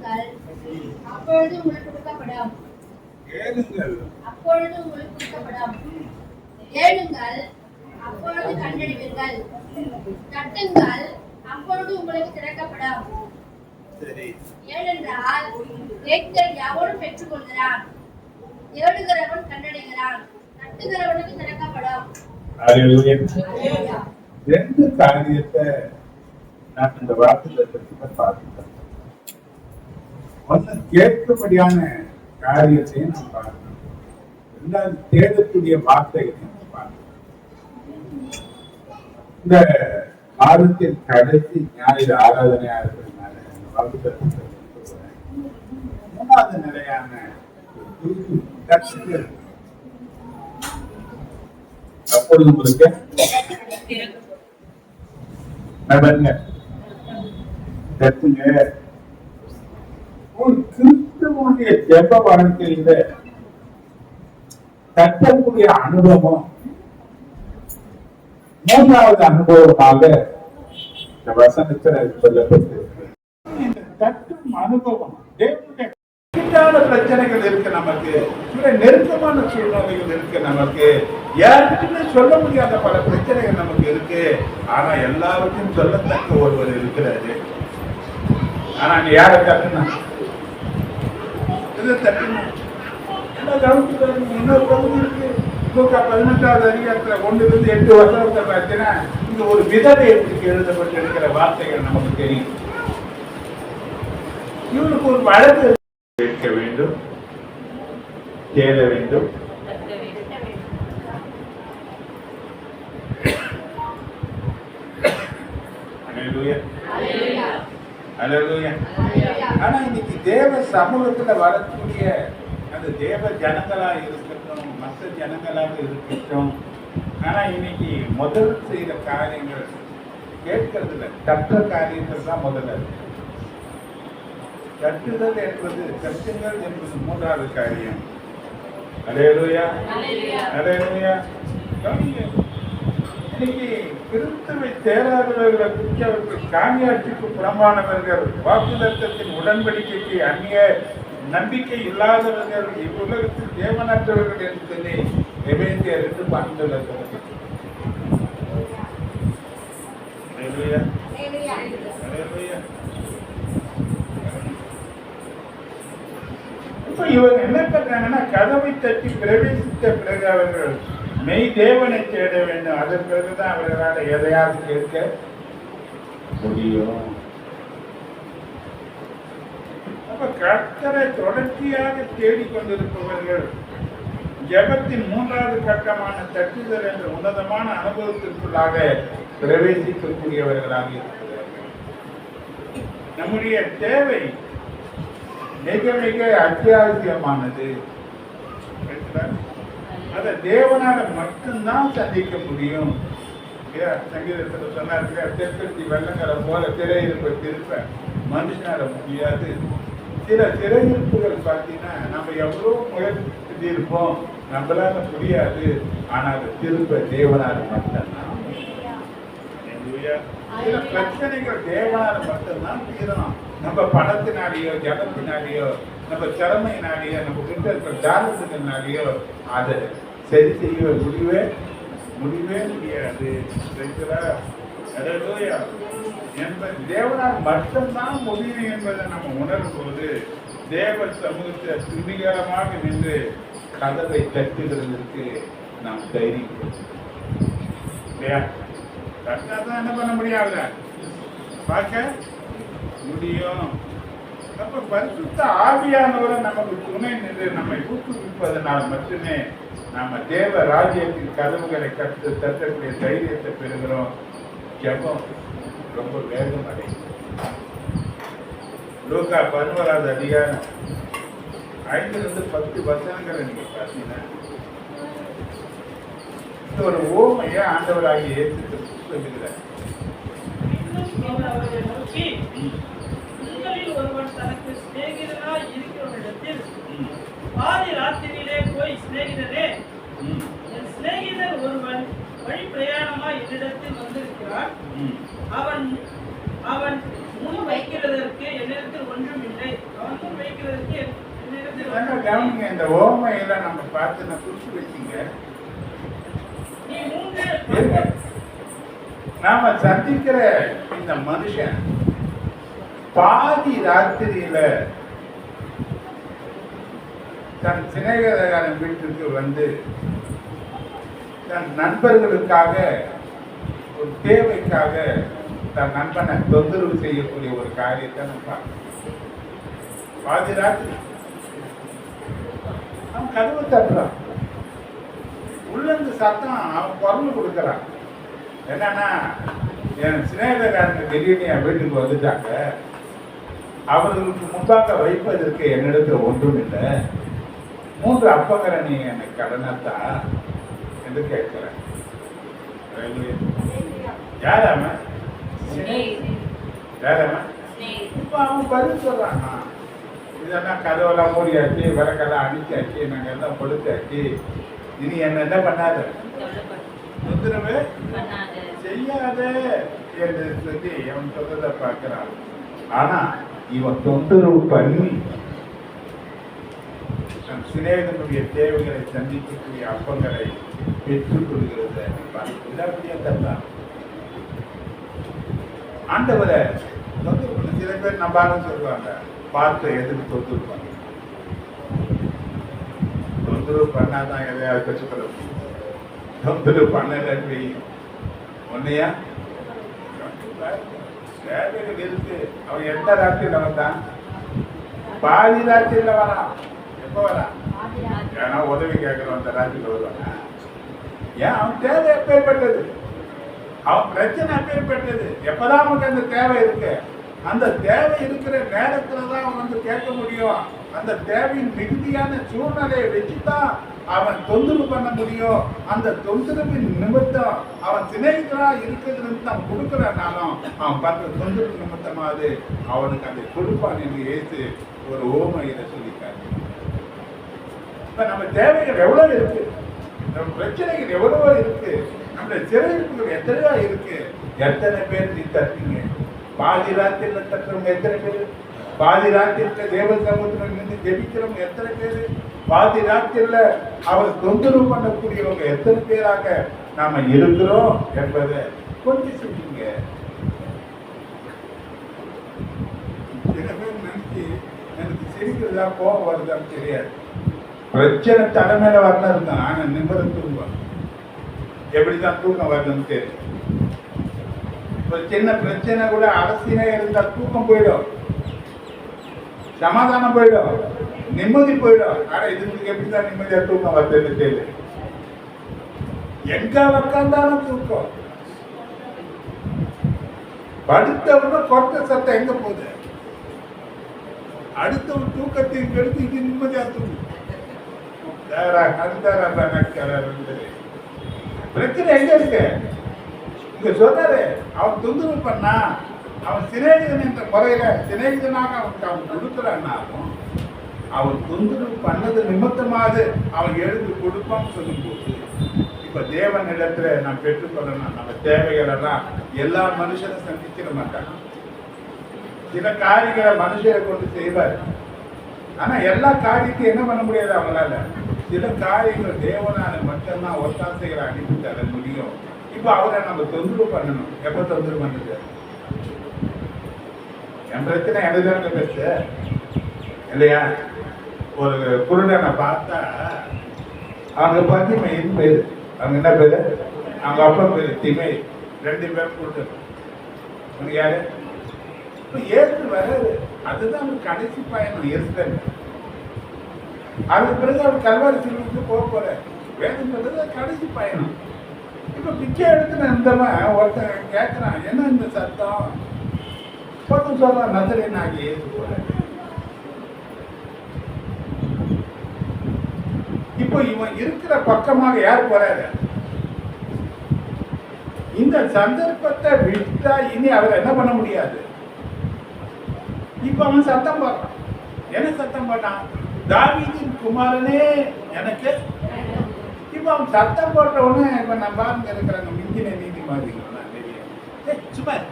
கேளுங்கள், அப்பொழுது உங்களுக்கு கொடுக்கப்படும். அப்பொழுது உங்களுக்கு கொடுக்கப்படும். தேடுங்கள், அப்பொழுது கண்டடைவீர்கள். தட்டுங்கள், அப்பொழுது உங்களுக்கு திறக்கப்படும். ஏனென்றால் கேட்கிற எவனும் பெற்றுக் கொள்கிறான், தேடுகிறவன் கண்டடைகிறான், தட்டுகிறவனுக்கு திறக்கப்படும். ரெண்டு காரியத்தை நான் இந்த வார்த்தையில பார்க்கிறேன். ஒன்னு கேட்கும்படியான காரியத்தையும் நான் பார்க்கிறேன், ரெண்டாவது தேடக்கூடிய வார்த்தைகளையும் பார்க்கிறேன். இந்த வாரத்தின் கடைசி ஞாயிறு ஆராதனையா இருக்கிறதுனால இந்த வாக்குத்தத்தத்தை மூணாவது நிலையான தட்டுகள். அப்பொழுது உங்களுக்கு தட்டுங்க. ஒரு கிறிஸ்தவனுடைய ஜெப வாழ்க்கையில தட்டக்கூடிய அனுபவம் மூன்றாவது அனுபவமாக இந்த வசனத்தில் சொல்லப்பட்டிருக்கு. இந்த தட்டும் அனுபவம் பிரச்சனைகள் இருக்கு, நமக்கு நெருக்கமான சூழ்நிலைகள் இருக்கு, நமக்கு யாருக்குமே சொல்ல முடியாத பல பிரச்சனைகள் நமக்கு இருக்கு. ஆனா எல்லாருக்கும் சொல்லத்தக்க ஒருவர் இருக்கிறாரு. ஆனா நீ யாரை தட்டுனா தட்டுனா இன்னொரு பகுதி இருக்கு. 18வது அதிகாரத்துல 1-8 வருஷத்தை பார்த்தீங்கன்னா இங்க ஒரு விதவைக்கு எழுதப்பட்டு இருக்கிற வார்த்தைகள் நமக்கு தெரியும். இவனுக்கு ஒரு வழக்கு கேட்க வேண்டும், தேட வேண்டும். ஆனா இன்னைக்கு தேவ சமூகத்துல வரக்கூடிய அந்த தேவ ஜனங்களா இருக்கட்டும், மற்ற ஜனங்களாக இருக்கட்டும், ஆனா இன்னைக்கு முதல் செய்த காரியங்கள் கேட்கறதுல கற்ற காரியங்கள் தான் முதல்ல. கட்டுதல் என்பது, கட்டுங்கள் என்பது மூன்றாவது காரியம். அல்லேலூயா, அல்லேலூயா. இன்னைக்கு கிறிஸ்துவை தேடாதவர்களை குறித்து அவர்கள் காணியாட்சிக்கு புறம்பானவர்கள், வாக்குத்தத்தத்தின் உடன்படிக்கைக்கு அந்நிய நம்பிக்கை இல்லாதவர்கள், இவ்வுலகத்தில் தேவனற்றவர்கள் என்று சொல்லி எபேசியர் 2:12 இவங்க என்ன பண்றாங்கன்னா, கதவை தட்டி பிரவேசித்த பிறகு அவர்கள் மெய் தேவனை தேட வேண்டும். அதன் பிறகுதான் அவர்களால் எதையாவது கேட்க முடியும். அப்ப கர்த்தரை தொடர்ச்சியாக தேடிக்கொண்டிருப்பவர்கள் ஜெபத்தின் மூன்றாவது கட்டமான தட்டுதல் என்ற உன்னதமான அனுபவத்திற்குள்ளாக பிரவேசிக்கக்கூடியவர்களாக இருக்கிறார்கள். நம்முடைய தேவை மிக மிக அத்தியாவசியமானது. அதை தேவனால மட்டும்தான் சந்திக்க முடியும். சங்கீதத்தில் சொன்னாங்க, தெற்கத்தி வெள்ளங்களை போல திரையிருப்ப திருப்ப மனுஷனால முடியாது. சில திரையிருப்புகள் பார்த்தீங்கன்னா நம்ம எவ்வளோ முயற்சி செஞ்சிருப்போம், நம்மளால முடியாது. ஆனால் அதை திருப்ப தேவனால மட்டும்தான். சில பிரச்சனைகள் தேவனால மட்டும்தான் தீரணும். நம்ம பணத்தினாலேயோ ஜனத்தினாலேயோ நம்ம திறமையினாலேயோ நம்ம கிட்ட இருக்கிற ஜாதகத்தினாலேயோ அதை சரி செய்ய முடியவே முடியாது. என்பது தேவனால் மட்டும்தான் முடியும் என்பதை நம்ம உணரும் போது தேவ சமூகத்தை துணிகரமாக நின்று கதவை தட்டுகிறதுக்கு நாம் தைரியம் இல்லையா? கரெக்டாக என்ன பண்ண முடியாது, பார்க்க முடியும். அப்ப பரிசுத்த ஆவியானவரை நமக்கு துணை நின்று நம்மை ஊக்குவிப்பதனால் மட்டுமே நம்ம தேவ ராஜ்யத்தின் கதவுகளை தட்டக்கூடிய தைரியத்தை பெறுகிறோம். ஜெபம் ரொம்ப வேகம் அடையும். லூக்கா 11வது அதிகாரம் 5-10 வசனங்களை நீங்க பார்த்தீங்கன்னா ஒரு ஓமைய ஆண்டவராகிய இயேசு சொல்லுகிறார். ஒருவன் தனக்கு சிநேகிதனாய் இருக்கிறவனிடத்தில் பாதி ராத்திரியிலே போய், சிநேகிதரே, என் சிநேகிதர் ஒருவன் வழி பிரயாணமாய் என்னிடத்தில் வந்திருக்கிறான். அவன் முன் வைக்கிறதற்கு என்னிடத்தில் ஒன்றும் இல்லை. அம்பு வைக்கிறதற்கு என்னிடத்தில் நல்லா வந்து கவனிங்க, இந்த ஓமையெல்லாம் நம்ம பார்த்து நான் குறிச்சு வச்சுங்க. நீ மூன்று இருங்க. நாம சந்திக்கிற இந்த மனுஷன் பாதி ராத்திரியில தன் சிநேகிதக்காரன் வீட்டுக்கு வந்து தன் நண்பர்களுக்காக ஒரு தேவைக்காக தன் நண்பனை தொந்தரவு செய்யக்கூடிய ஒரு காரியத்தை நம்ம பார்க்கணும். பாதி ராத்திரி அவன் கதவை தட்டுறான், உள்ளந்து சத்தம், அவன் குரல் கொடுக்கறான். என்னன்னா, என் சிநேகிதக்காரங்க திடீர்னு என் வீட்டுக்கு வந்துட்டாங்க, அவர்களுக்கு முன்பாக வைப்பதற்கு என்னிடத்தில் ஒன்றும் இல்லை, 3 அப்பங்களை நீ எனக்கு கடனாத்தா என்று கேட்கிறேன். யாராம யாராம இப்ப அவன் பதில் சொல்றான், இதெல்லாம் கதவெல்லாம் மூடியாச்சு, விளக்கெல்லாம் அடிச்சாச்சு, நாங்க எல்லாம் படுத்தாச்சு, இனி என்ன பண்ணாத, தொந்தரவு செய்யாத என்று சொல்லி அவன் சொல்றதை பார்க்கிறான். ஆனா இவன் தொந்தரவு பண்ணி தன் சிநேகிதனுடைய தேவைகளை சந்திக்கக்கூடிய அப்பங்களை பெற்றுக் கொள்கிறத தான் ஆண்டவரை தொந்தரவு பண்ண. சில பேர் நம்பாலும் சொல்லுவாங்க, பார்த்து எதுக்கு தொந்தரவு பண்ண, தொந்தரவு பண்ணாதான் எதையாவது கற்றுக்கொள்ள முடியும். தொந்தரவு பண்ணி ஒன்னையா தேவைகள் இருக்கு. அவன் எந்த ராத்திரியில வந்தான்? பாதி ராத்திரியில வரான். எப்ப வரான்? ஏன்னா உதவி கேட்கிறோம், அந்த ராத்திரியில வருவாங்க. ஏன்? அவன் தேவை எப்பேற்பட்டது, அவன் பிரச்சனை எப்பேற்பட்டது. எப்பதான் அவனுக்கு அந்த தேவை இருக்கு, அந்த தேவை இருக்கிற நேரத்துலதான் அவன் வந்து கேட்க முடியும். அந்த தேவையின் மிகுதியான சூழ்நிலையை வச்சுதான் அவன் தொந்தரவு பண்ண முடியும். அந்த தொந்தரவின் நிமித்தம் அவன் சிநேகிதரா இருக்கிறது நிமித்தம் கொடுக்கறனாலும் அவன் பண்ற தொந்தரவு நிமித்தமாவது அவனுக்கு அதை கொடுப்பான் என்று ஏற்று ஒரு ஓமையில சொல்லிட்டாரு. இப்ப நம்ம தேவைகள் எவ்வளவு இருக்கு, நம்ம பிரச்சனைகள் எவ்வளவோ இருக்கு, நம்முடைய சிறையிருப்புகள் எத்தனையோ இருக்கு. எத்தனை பேர் நீ தட்டீங்க? பாதி ராத்திரில தட்டுறவங்க எத்தனை பேர்? பாதி ராத்திரில தேவ சமூகத்தில் நின்று ஜெபிக்கிறவங்க எத்தனை பேர்? பாதி ராத்திரில அவர் தொந்தரவு பண்ணக்கூடியவங்க எத்தனை பேராக நாம இருக்கிறோம் என்பதை கொஞ்சம் சொல்லுங்க. சில பேர் நினைச்சு எனக்கு சிரிக்கிறதா கோபம் வருதான்னு தெரியாது. பிரச்சனை தலைமையில வரலாம் இருக்கும், ஆனா நிம்மதி தூங்குவாங்க. எப்படிதான் தூக்கம் வருதுன்னு தெரியும். ஒரு சின்ன பிரச்சனை கூட அரசியலே இருந்தா தூக்கம் போயிடும், சமாதானம் போயிடும், நிம்மதி போயிடும். ஆனா இதுக்கு எப்படிதான் நிம்மதியா தூக்கம் வருதுன்னு தெரியல. எங்க உட்கார்ந்தாலும் தூக்கம், படுத்தவங்க கொட்ட சத்தம் எங்க போகுது, அடுத்தவன் தூக்கத்தையும் கெடுத்து இது நிம்மதியா தூங்கும். பிரச்சனை எங்க இருக்கு? இங்க சொன்னாரு, அவன் தொந்தரவு பண்ணா, அவன் சிநேகிதன் என்ற முறையில சிநேகிதனாக அவன் கொடுக்கிறான்னாலும் அவன் தொந்தரவு பண்ணது நிமித்தமாக அவன் எழுந்து கொடுப்பான்னு சொல்லும் போது, இப்ப தேவன் இடத்துல நான் பெற்றுக்கொள்ளணும். நம்ம தேவைகள் எல்லாம் எல்லா மனுஷனும் சந்திச்சிட மாட்டாங்க. சில காரியங்களை மனுஷரை கொண்டு செய்வார், ஆனா எல்லா காரியத்தையும் என்ன பண்ண முடியாது அவங்களால. சில காரியங்கள் தேவனால மட்டும்தான் ஒத்தாசைகளை அனுப்பி தர முடியும். இப்ப அவரை நம்ம தொந்தரவு பண்ணணும். எப்ப தொந்தரவு பண்ணுது? என் பிரச்சனை எனக்குதான பெருசு இல்லையா? ஒரு குருடனை பார்த்தா அவங்க பத்திமையின் பேரு, அவங்க என்ன பேரு, அவங்க அப்பா பேரு திமை, 2 பேரும் குருடன். உனக்கு யாரு? இப்ப ஏற்று வராது. அதுதான் அவனுக்கு கடைசி பயணம். ஏற்று அதுக்கு பிறகு அவர் கல்வாரி சிலுவைக்கு போக போற. வேதம் சொல்றது கடைசி பயணம். இப்ப பிச்சை எடுத்துன இருந்தவன் ஒருத்தன் கேட்கிறான், என்ன இந்த சத்தம்? ஒருத்தன் சொல்றான், நசரேயன் ஆகிய இயேசு போற. இப்போ இவன் இருக்கிற பக்கமாக யார் போறாரு? இந்த சந்தர்ப்பத்தை விட்டா இனி அவர் என்ன பண்ண முடியாது. இப்ப அவன் சத்தம் போடுறான். என்ன சத்தம் போட்டான்? தாவீதின் குமாரனே எனக்கு. இப்ப அவன் சத்தம் போட்ட உடனே இப்ப நம்ம பாருங்க இருக்கிறாங்க மிஞ்சின நீதிமன்றம் சுமார்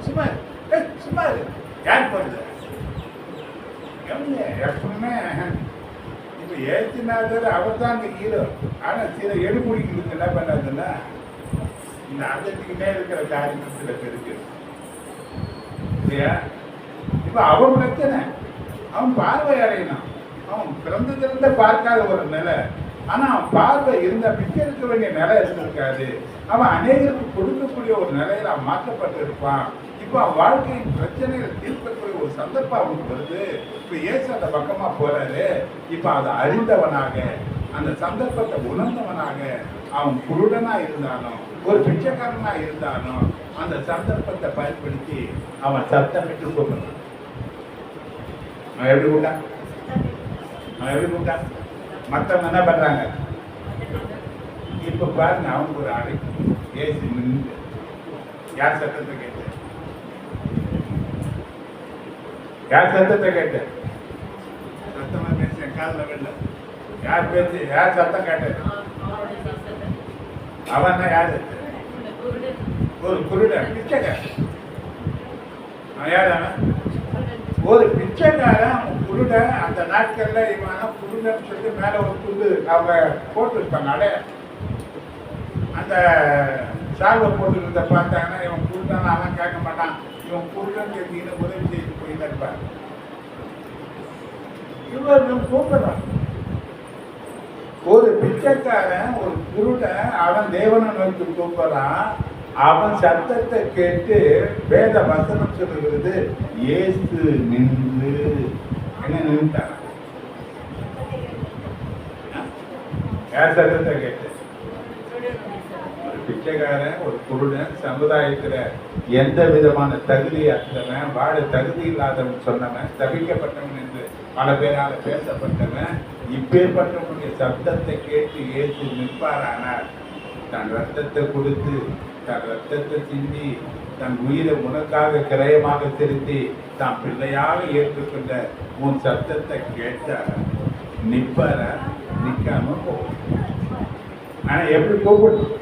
சுமார் சுமார் யார் போறது? இயேசுநாதர் அவர் தான் அந்த ஹீரோ. ஆனா சில எடுபுடிகளுக்கு என்ன பண்ணாதுன்னா இந்த அகத்துக்கிட்டே இருக்கிற காரியம் சில பேருக்கு இல்லையா? இப்ப அவன் பிரச்சனை, அவன் பார்வை அடையணும். அவன் பிறந்ததிலிருந்து பார்க்காத ஒரு நிலை. ஆனா அவன் பார்வை இருந்த பிச்சை இருக்க வேண்டிய நிலை இருந்திருக்காது. அவன் அநேகருக்கு கொடுக்கக்கூடிய ஒரு நிலையில அவன் மாற்றப்பட்டு இருப்பான். இப்ப அவன் வாழ்க்கையின் பிரச்சனைகளை தீர்க்கக்கூடிய ஒரு சந்தர்ப்பம் அவனுக்கு வருது. இப்ப இயேசு அந்த பக்கமா போறாரு. இப்ப அதை அறிந்தவனாக, அந்த சந்தர்ப்பத்தை உணர்ந்தவனாக, அவன் குருடனா இருந்தாலும் ஒரு பிச்சைக்காரனா இருந்தாலும் அந்த சந்தர்ப்பத்தை பயன்படுத்தி அவன் சத்தமிட்டு கூப்பிடுறான். அவன் எப்படி கூட்டான்? அவன் எப்படி கூட்டான்? மற்றவங்க என்ன பண்றாங்க? இப்ப பாருங்க, அவங்க ஒரு ஆளை ஏசி நின்று யார் சத்தத்தை கேட்ட? யார் சத்தத்தை கேட்ட? சத்தமா பேச காலில் வெள்ள யார் பேச்சு? யார் சத்தம் கேட்டது? அவன் யாரு? ஒரு குருடன், பிச்சைக்காரன். அவன் யார்? அவன் ஒரு பிச்சைக்காரன், அவன் குருடன். அந்த நாட்கள்ல இவன் குருடன் சொல்லி மேல ஒரு துண்டு அவங்க போட்டுருப்பாங்க. அடைய அந்த சால்வை போட்டுருந்த பார்த்தாங்கன்னா இவன் குருடன் அதெல்லாம் கேட்க மாட்டான். இவன் குருடன் கேட்டீங்கன்னு உதவி செய்து போயிட்டு இருப்பான். இவன் கூப்பிடுறான். ஒரு பிச்சைக்காரன், ஒரு குருடன், அவன் தேவனை நோக்கி கூப்பிடுறான். அவன் சத்தத்தை கேட்டு வேத வசனம் சொல்லுகிறது, இயேசு நின்று என்ன நின்றுட்டான்? யார் சத்தத்தை கேட்டு? ஒரு பிச்சைக்காரன், ஒரு குருடன், சமுதாயத்துல எந்த விதமான தகுதி அற்றவன், வாழ தகுதி இல்லாதவன் சொன்னவன், தவிக்கப்பட்டவன் என்று பல பேரால பேசப்பட்டவன், இப்பேற்பட்டவனுடைய சத்தத்தை கேட்டு இயேசு நிற்பாரானார். தன் ரத்தத்தை கொடுத்து, தன் ரத்தத்தை சிந்தி, தன் உயிரை உனக்காக கிரயமாக செலுத்தி தான் பிள்ளையாக ஏற்றுக்கொண்ட உன் சத்தத்தை கேட்ட நிப்பார, நிக்காம போகும். ஆனா எப்படி கூப்பிடணும்?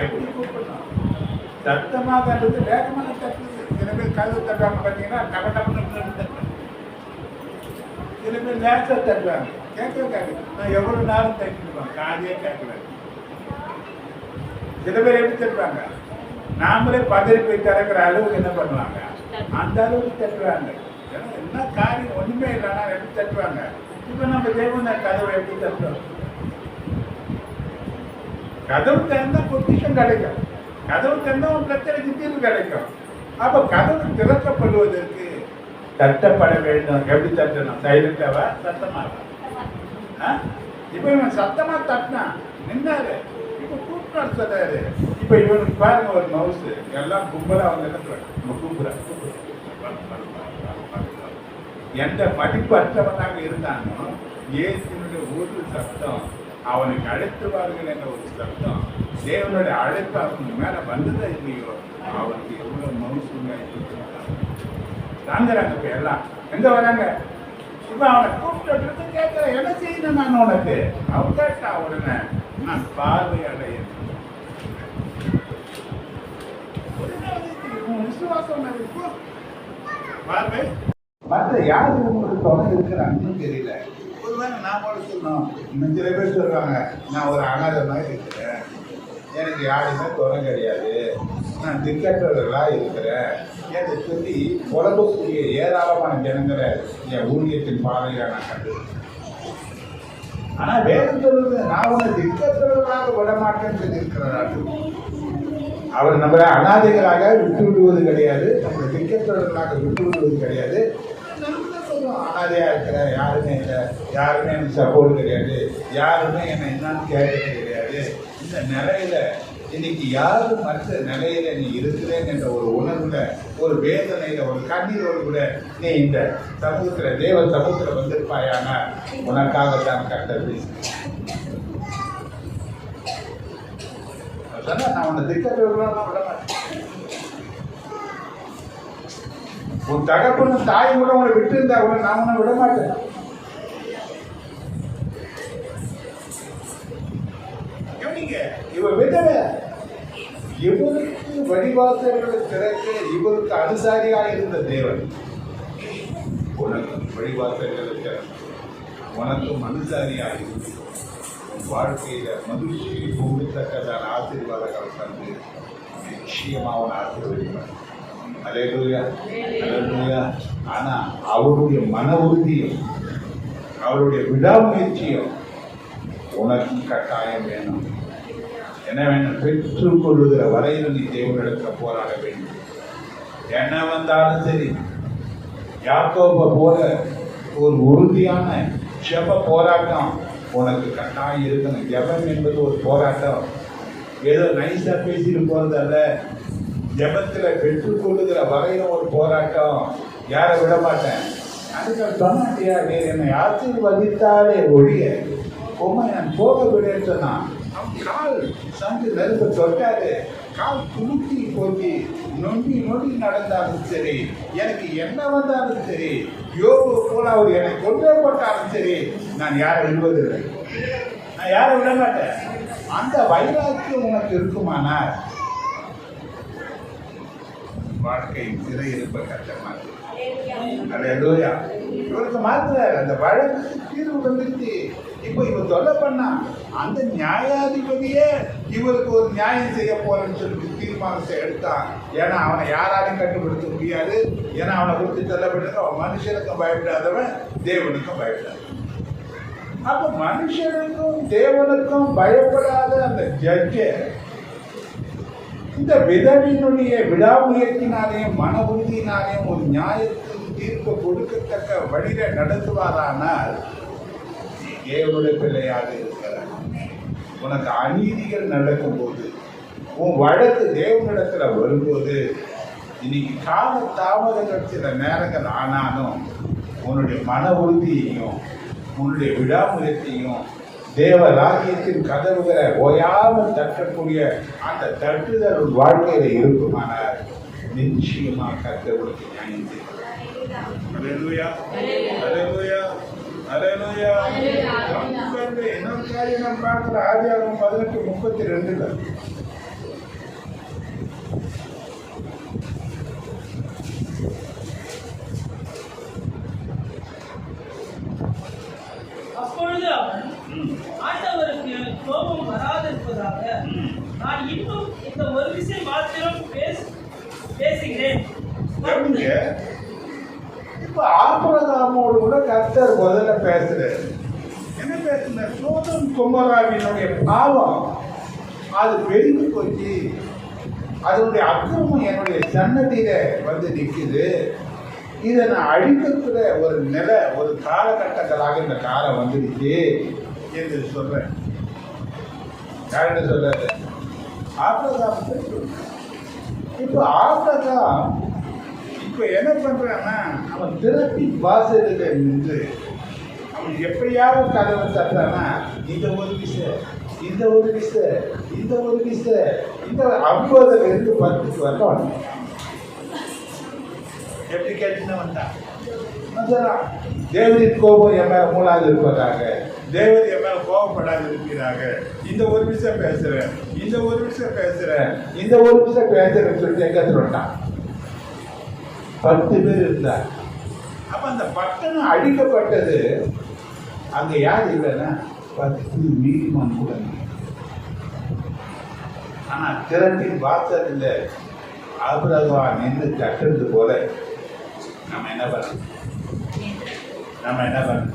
எப்படி கூப்பிடணும்? சத்தமாக அல்லது வேகமாக தட்டுது. சில பேர் கதவு தட்டாம பார்த்தீங்கன்னா டபட்டபட்டு. சில பேர் லேசா தட்டுவாங்க, கேட்க நான் எவ்வளவு நேரம் தட்டிடுவேன், காதையே கேட்கல. சில பேர் எப்படி தட்டுவாங்க? நாமளே பதறி போய் திறக்கிற அளவுக்கு என்ன பண்ணுவாங்க? அந்த அளவுக்கு தட்டுவாங்க. என்ன காரியம் ஒண்ணுமே இல்லைன்னா எப்படி தட்டுவாங்க? இப்ப நம்ம தேவன கதவை எப்படி தட்டுறோம்? கதவு திறந்தா பொக்கிஷம் கிடைக்கும். கதவு திறந்தா உன் பிரச்சனைக்கு தீர்வு கிடைக்கும். அப்ப கதவு திறக்கப்படுவதற்கு தட்டப்பட வேண்டும். எப்படி தட்டணும்? சைலண்டாவா, சத்தமாவா? இப்ப இவன் சத்தமா தட்டினா நின்னாரு. இப்ப கூப்பிட்டு சொல்றாரு. இப்ப இவனுக்கு பாருங்க ஒரு மவுஸ், எல்லாம் கும்பலா அவங்க என்ன கூப்பிடுற எந்த மதிப்பு அற்றவனாக இருந்தானோ இயேசுனுடைய ஒரு சத்தம், அவனுக்கு அழைத்துவார்கள் என்ற ஒரு சத்தம், தேவனுடைய அழைப்பு அவனுக்கு மேல வந்ததா இல்லையோ, அவனுக்கு எவ்வளவு மவுசுங்க தாங்குறாங்க. இப்ப எல்லாம் எங்க வராங்க? இப்ப அவனை கூப்பிட்டு கேட்கிற, என்ன செய்யணும் நான் உனக்கு? அவன் கேட்டா உடனே நான் பார்வை அடையணும். விசுவாசம் பார்வை மற்ற யாரு உங்களுக்கு துணை இருக்கிறாங்கன்னு தெரியல. ஒருவேளை நாம சொல்லணும். இன்னும் சில பேர் சொல்றாங்க, நான் ஒரு அனாதை மாதிரி இருக்கிறேன், எனக்கு யாருமே துணை கிடையாது, நான் திக்கற்றவர்களா இருக்கிறேன் என்று சொல்லி உலகக்கூடிய ஏராளமான ஜனங்களை என் ஊழியத்தின் பாதையாக நான் கண்டு. ஆனா வேதம் சொல்றது, நான் உன்னை திக்கற்றவர்களாக விடமாட்டேன்னு சொல்லி இருக்கிறார்கள். அவர் நம்மளை அனாதைகளாக விட்டு விடுவது கிடையாது, நம்மளை திக்கற்றவர்களாக விட்டு விடுவது கிடையாது. அனாதையா இருக்கிற, யாருமே இல்லை, யாருமே எனக்கு சப்போர்ட் கிடையாது, யாருமே என்னை என்னன்னு கேட்கறது கிடையாது. இந்த நிலையில இன்னைக்கு யாரும் மற்ற நிலையில நீ இருக்கிறேன் என்ற ஒரு உணர்வுல, ஒரு வேதனையில, ஒரு கண்ணீரோடு கூட நீ இந்த சமூகத்துல, தேவ சமூகத்துல வந்திருப்பாயான உனக்காகத்தான் கட்டது. நான் உன்னை திக்கற்றவர்களாக விட மாட்டேன். உன் தகப்பனும் தாயும் கூட உங்களை விட்டு இருந்தா கூட நான் உன்னை விட மாட்டேன். இவ விதவை, இவருக்கு வழிவாசல்களை திறக்க இவருக்கு அனுசாரியாக இருந்த தேவன் உனக்கு வழிவாசல்களை திறக்க உனக்கு மனுஷாரியாக இருக்கு. உன் வாழ்க்கையில மகிழ்ச்சி பொங்கத்தக்கதான ஆசீர்வாதங்களை தந்து நிச்சயமா அவன் ஆசீர்வதிப்பார். அல்லேலூயா, அல்லேலூயா. ஆனா அவருடைய மன உறுதியும் அவருடைய விடாமுயற்சியும் உனக்கு கட்டாயம் வேணும். என்ன வேணும்? பெற்றுக்கொள்ளுகிற வரையில் நீ தேவனிடத்துல போராட வேண்டும். என்ன வந்தாலும் சரி, யாக்கோபை போல ஒரு உறுதியான ஜெப போராட்டம் உனக்கு கட்டாயம் இருக்கணும். ஜெபம் என்பது ஒரு போராட்டம். ஏதோ நைஸா பேசிட்டு போறதல்ல. ஜெபத்துல பெற்றுக்கொள்ளுகிற வரையிலும் ஒரு போராட்டம். யாரை விட மாட்டேன். அதுக்கு சொன்னாட்டியா, நீர் என்னை ஆசீர்வதித்தாலே ஒழிய உண்மை நான் போக விடன்னு சொன்னான். அவன் கால் சங்கு நெருப்ப தொட்டாரு. கால் குலுக்கி போய் நொண்டி நொண்டி நடந்தாலும் சரி, எனக்கு என்ன வந்தாலும் சரி, யோபு போல அவர் என்னை கொண்டே போட்டாலும் சரி, நான் யாரை விடுவதில்லை. நான் யாரை விட மாட்டேன். அந்த வைராக்கியம் உனக்கு இருக்குமானால் வாழ்க்கை சிறை இருப்ப கஷ்டமா இருக்கு. அல்லேலூயா. இவருக்கு மாத்திர அந்த வழக்கு தீர்வு வந்துருச்சு. இப்போ இவர் தொல்லை பண்ணா அந்த நியாயாதிபதியே இவருக்கு ஒரு நியாயம் செய்ய போறேன்னு சொல்லிட்டு தீர்மானத்தை எடுத்தான். ஏன்னா அவனை யாராலையும் கட்டுப்படுத்த முடியாது. ஏன்னா அவனை குறித்து சொல்லப்பட்டிருக்க அவன் மனுஷனுக்கும் பயப்படாதவன் தேவனுக்கும் பயப்படாத. அப்ப மனுஷனுக்கும் தேவனுக்கும் பயப்படாத அந்த ஜட்ஜை இந்த விதவினுடைய விடாமுயற்சினாலேயும் மன உறுதியினாலேயும் ஒரு நியாயத்தின் தீர்ப்பு கொடுக்கத்தக்க வழியில நடத்துவாரானால் நீ தேவனுடைய பிள்ளையாக இருக்கிறார். உனக்கு அநீதிகள் நடக்கும் போது, உன் வழக்கு தேவனிடத்துல வரும்போது, இன்னைக்கு கால தாமதங்கள் சில நேரங்கள் ஆனாலும் உன்னுடைய மன உறுதியையும் உன்னுடைய விடாமுயற்சியும் தேவ ராஜ்யத்தின் கதவுகளை ஓயாமல் தட்டக்கூடிய அந்த தட்டுதல் வாழ்க்கையில இருக்குமானால் நிச்சயமாக கர்த்தருக்கு நியாயம் செய்வார். அல்லேலூயா, அல்லேலூயா, அல்லேலூயா. இன்னொரு காரியம் நாம் பார்க்கிற ஆதியாகமம் 18:32. அப்பொழுது அவன் ஆண்டவருக்கு கோபம் வராதிருப்பதாக நான் இன்னும் இந்த ஒரு விஷயம் மாத்திரம் பேசுகிறேன். இப்ப ஆபிரகாமோடு கூட கர்த்தர் முதல்ல பேசுறாரு. என்ன பேசுற? சோதம் குமராவினுடைய பாவம் அது பெருகி போச்சு. அதனுடைய அக்கிரமம் என்னுடைய சன்னதியில வந்து நிற்குது. இதை நான் அழிக்கக்கூடிய ஒரு நிலை, ஒரு காலகட்டங்களாக இந்த காலம் வந்துடுச்சு என்று சொல்றேன். யாருன்னு சொல்றாரு? ஆபிரகாம். இப்போ ஆபிரகாம் இப்போ என்ன பண்றான்னா, அவன் திறப்பி வாசலில் நின்று அவன் எப்படியாவது கதவை தட்டானா, இந்த ஒரு விசை, இந்த ஒரு விசை, இந்த ஒரு விசை, இந்த 50 10 வரலாம். எப்படி கேட்டுன்னு வந்தான். தேவரின் கோபம் என் மேல மூலாது இருப்பதாக, தேவர் என் மேல கோபப்படாது இருக்கிறாங்க. இந்த ஒரு விஷயம் பேசுறேன், இந்த ஒரு விஷயம் பேசுறேன், இந்த ஒரு விஷயம் பேசுறேன்னு சொல்லிட்டு எங்க வந்துட்டான். 10 பேர் இருந்தார். அப்ப அந்த பட்டணம் அழிக்கப்பட்டது. அங்க யார் இல்லைன்னா 10 நீதிமான் கூட. ஆனா திறத்தின் வாசல் இல்லை. ஆபிரகாம் நின்று தட்டுறது போல நம்ம என்ன பண்ணணும்?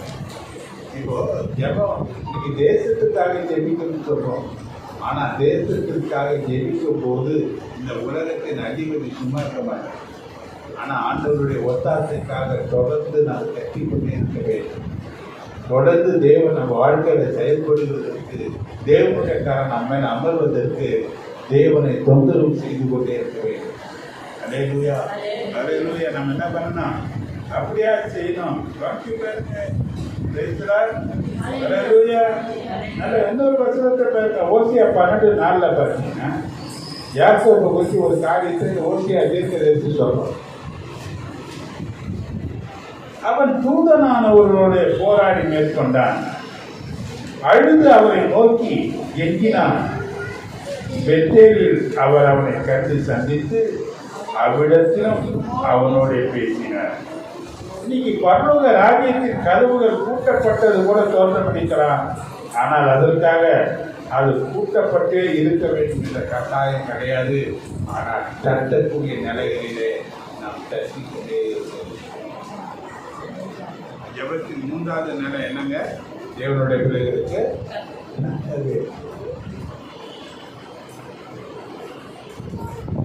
இப்போ ஜெபம் இன்னைக்கு தேசத்துக்காக ஜெபிக்கணும்னு சொல்றோம். ஆனா தேசத்திற்காக ஜெபிக்கும் போது இந்த உலகத்தின் அதிபதி சும்மா இருக்க மாட்டேன். ஆனா ஆண்டவருடைய ஒத்தாசைக்காக தொடர்ந்து நாம் கட்டி கொண்டே இருக்க வேண்டும். தொடர்ந்து தேவன் நம்ம வாழ்க்கையில செயல்படுவதற்கு, தேவனுடைய காரணம் நம்ம அமர்வதற்கு தேவனை தொந்தரவு செய்து கொண்டே இருக்க வேண்டும். அல்லேலூயா, அல்லேலூயா. நம்ம என்ன பண்ணணும்? அப்படியா செய்யணும். பாக்கி பாருங்க. அல்லேலூயா. நல்ல இன்னொரு வசனத்தை பாருங்க. ஓசியா 12:4 பார்த்தீங்கன்னா, யாக்கோபை பற்றி ஒரு காரியத்தை ஓசியா தீர்க்கதரிசி சொல்றோம். அவன் தூதனானவர்களோடு போராடி மேற்கொண்டான். அழுது அவரை நோக்கி எங்கினான். பெத்தேலில் அவர் அவனை கண்டு சந்தித்து அவ்விடத்திலும் அவனோட பேசினார். இன்னைக்கு பரலோக ராஜ்யத்தின் கதவுகள் பூட்டப்பட்டது கூட தோற்றமளிக்கலாம். ஆனால் அதற்காக அது பூட்டப்பட்டே இருக்க வேண்டும் என்ற கட்டாயம் கிடையாது. ஆனால் தட்டக்கூடிய நிலைகளிலே நாம் தட்டிக்கொண்டே இருக்கோம். ஜெபத்தின் 3வது நிலை என்னங்க? தேவனுடைய பிள்ளைகளுக்கு நல்லது.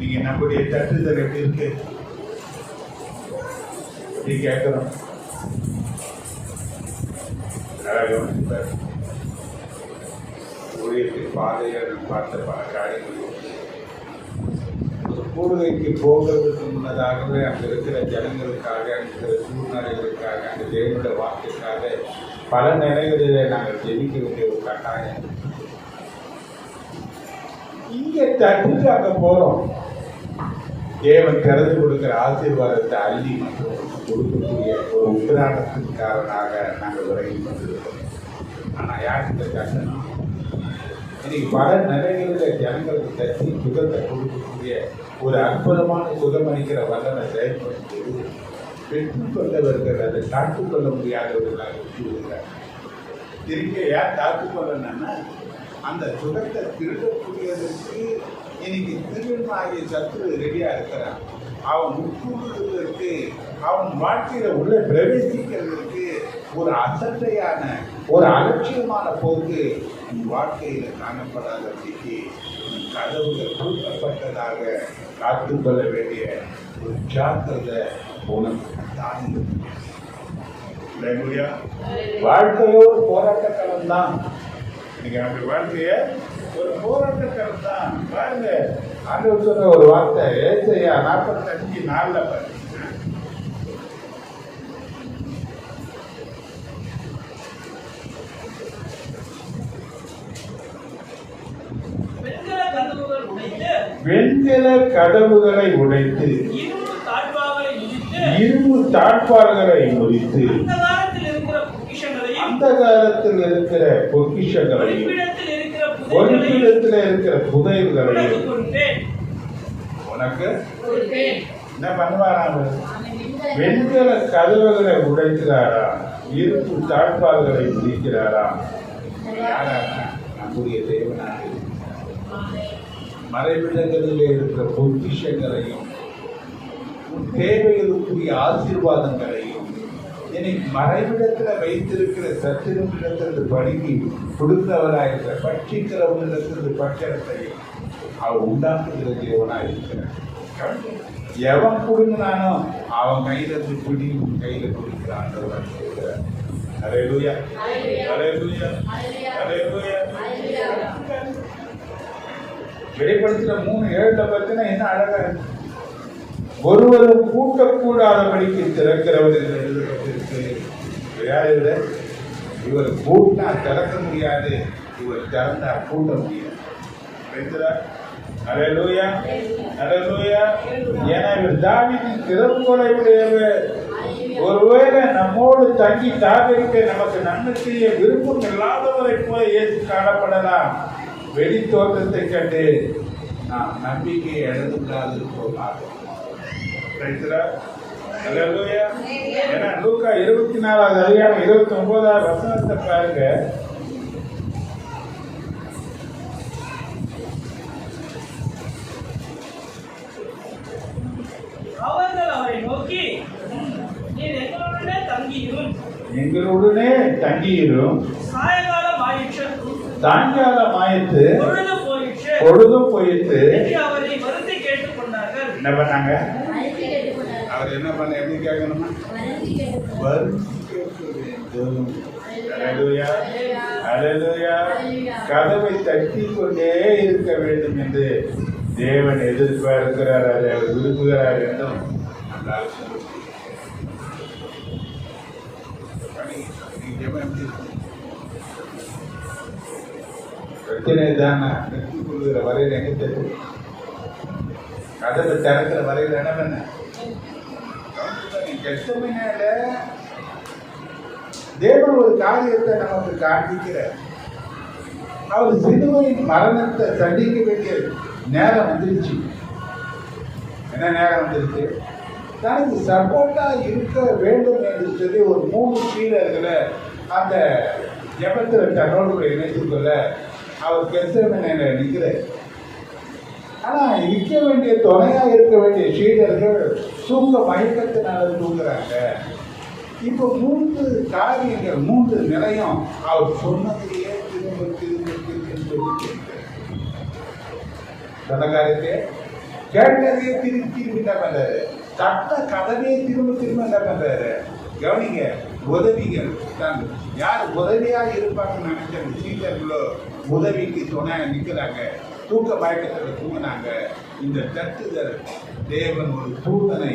நீங்க நம்முடைய தட்டுதல் எப்படி இருக்கு? நீ கேட்கணும். ஊழியத்தின் பாதைகள் பார்த்த பல காரியங்கள் கூடுகைக்கு போகிறதுக்கு முன்னதாகவே அங்கே இருக்கிற ஜனங்களுக்காக, அங்கே இருக்கிற சூழ்நிலைகளுக்காக, அந்த தேவனுடைய வாக்கிற்காக பல நிலைகளிலே நாங்கள் ஜெபிக்க வேண்டிய ஒரு கட்டாயம். இங்கே தட்டுக்கு அங்கே போகிறோம். தேவன் திறந்து கொடுக்கிற ஆசீர்வாதத்தை அள்ளி மற்றும் கொடுக்கக்கூடிய ஒரு உத்திராட்டத்திற்காரனாக நாங்கள் விலகி கொண்டிருக்கிறோம். ஆனால் யாருக்கு தட்டணும்? இன்னைக்கு பல நிலைகளில் ஜனங்களுக்கு தட்டி சுகத்தை கொடுக்கக்கூடிய ஒரு அற்புதமான சுகமளிக்கிற வல்லனை செயல்படுத்துவது பெற்றுக்கொண்டவர்கள் அதை தாக்குக்கொள்ள முடியாதவர்களாக விட்டுவிடுகிறார். திரும்ப யார் தாக்குக்கொள்ளணும்னா அந்த சுகத்தை திருடக்கூடியதற்கு இன்னைக்கு திருடனாகிய சத்துரு ரெடியா இருக்கிறான். அவன் உட்கொள்வதற்கு, அவன் வாழ்க்கையில உள்ள பிரவேசிக்கிறதுக்கு ஒரு அசட்டையான ஒரு அலட்சியமான போக்கு வாழ்க்கையில காணப்படாதபடிக்கு கதவுகள் பூட்டப்பட்டதாக காத்துக்கொள்ள வேண்டிய ஒரு ஜாக்கிரதை உனக்கு தான். வாழ்க்கையோ ஒரு போராட்ட களம் தான். இன்னைக்கு நம்ம வாழ்க்கைய ஒரு போராட்ட களம் தான். பாருங்க, ஆண்டவர் சொன்ன ஒரு வார்த்தை ஏசாயா 45:4 பாருங்க. வெண்கல கதவுகளை உடைத்து இரும்பு தாழ்பாள்களை முறித்து அந்த காலத்தில் இருக்கிற பொக்கிஷங்களையும் ஒருப்பிடத்தில் இருக்கிற புதையல்களையும் உனக்கு என்ன பண்ணுவாராம்? வெண்கல கதவுகளை உடைக்கிறாரா, இரும்பு தாழ்பாள்களை முறிக்கிறாரா? யாரா? நம்முடைய தேவனாக மறைவிடங்களிலே இருக்கிற பொக்கிஷங்களையும் தேவைகளுக்குரிய ஆசீர்வாதங்களையும் இன்னைக்கு மறைவிடத்தில் வைத்திருக்கிற சத்திரமிடத்திலிருந்து படுகி கொடுக்கிறவராயிருக்கிற பட்சிக்கிறவனிடத்திலிருந்து பட்சத்தையும் அவன் உண்டாக்குகிற தேவனாக இருக்கிறான். எவன் கொடுங்கினானோ அவன் கையில பிடி கையில கொடுக்கிறான். ஹல்லேலூயா, ஹல்லேலூயா, ஹல்லேலூயா. வெளிப்படுத்தின 3:7 பத்தினா என்ன அழகா இருக்கு. ஒருவரும் கூட்டக்கூடாதபடிக்கு திறக்கிறவர் என்று எழுதப்பட்டிருக்கு. யார் இது? இவர் கூட்டினா திறக்க முடியாது, இவர் திறந்தா கூட்ட முடியாது. ஹல்லேலூயா, ஹல்லேலூயா. ஏன்னா இவர் தாவீதின் திறவுகோலை உடையவர். ஒருவேளை நம்மோடு தங்கி தாவரிக்க நமக்கு நன்மை செய்ய விருப்பம் இல்லாதவரை போல இயேசு காணப்படலாம். வெளி தோற்றத்தை கண்டு நாம் நம்பிக்கையை இழந்துவிடாது போகலாம். ஏன்னா லூக்கா 24வது அதிகாரம் 29வது வசனத்தை பாருங்க. அவர்கள் அவரை நோக்கி, நீர் எங்களுடனே தங்கியிரும், சாயங்காலம் ஆயிற்று, சாயங்காலம் ஆயிற்று, பொழுதும் போயிற்று. அவரை வருந்தி கேட்டுக் கொண்டார்கள். என்ன பண்ணாங்க? அவர் என்ன பண்ண? எப்படி கேட்கணுமா? வருந்தி கேட்க வேண்டும். ஹல்லேலூயா, ஹல்லேலூயா. கதவை தட்டி கொண்டே இருக்க வேண்டும் என்று தேவன் எதிர்பார்க்கிறார், அதை அவர் விரும்புகிறார் என்றும் பிரச்சனை தான். வெற்றி கொள்கிற வரையில் எங்க தெரியும்? கதவை திறக்கிற வரையில் என்ன பண்ண? கெட்டமையினால தேவன் ஒரு காரியத்தை நமக்கு காண்பிக்கிறார். அவர் சிலுவையின் மரணத்தை சந்திக்க வேண்டிய நேரம் வந்துருச்சு. என்ன நேரம் வந்துருச்சு? தனக்கு சப்போர்ட்டா இருக்க வேண்டும் என்று சொல்லி ஒரு 3 சீடர்களை அந்த ஜெபத்தில் தன்னோடு இணைத்துக் கொள்ள அவர் கெத்செமனேல நிற்கிறார். ஆனா நிற்க வேண்டிய துணையா இருக்க வேண்டிய சீடர்கள் தூங்க மயக்கத்தினால தூங்குறாங்க. இப்போ 3 காரியங்கள் 3 நிலையம் அவர் சொன்னதையே திரும்ப திரும்ப திரும்ப சொன்ன காரியத்தை கேட்டதையே திரும்பி திரும்பி என்ன பண்றாரு, சட்ட கதவையே திரும்ப திரும்ப என்ன பண்றாரு. கவனிங்க, உதவிகள் தான் யார் உதவியா இருப்பாங்கன்னு நினைச்ச அந்த சீடர்களோ உதவிக்கு துணை நிற்கிறாங்க. தூக்க மயக்கத்தில் தூங்கினாங்க. இந்த தட்டுதல் தேவன் ஒரு தூதனை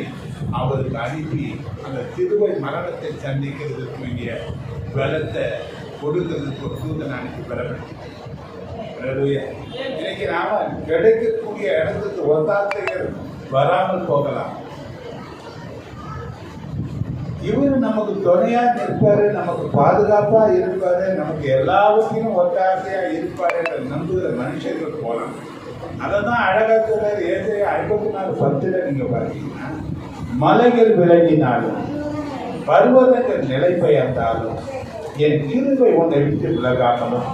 அவருக்கு அனுப்பி அந்த சிலுவை மரணத்தை சந்திக்கிறதுக்கு வேண்டிய பலத்தை கொடுக்கிறதுக்கு ஒரு தூதனை அனுப்பி பலப்படுத்தி இன்னைக்கு நாம கிடைக்கக்கூடிய இடத்துக்கு ஒத்தாசைகள் வராமல் போகலாம். இவரு நமக்கு துணையா நிற்பாரு, நமக்கு பாதுகாப்பா இருப்பாரு, நமக்கு எல்லாவற்றையும் ஒத்தாசையா இருப்பாரு என்ற நம்புகிற மனுஷர்கள் போலாம். அதான் அழகா சொல்றாரு. ஏற்கனவே 54:10 நீங்க பார்த்தீங்கன்னா, மலைகள் விலகினாலும் பர்வதங்கள் நிலை பெயர்ந்தாலும் என் கிருபை உன்னை விட்டு விலகாமலும்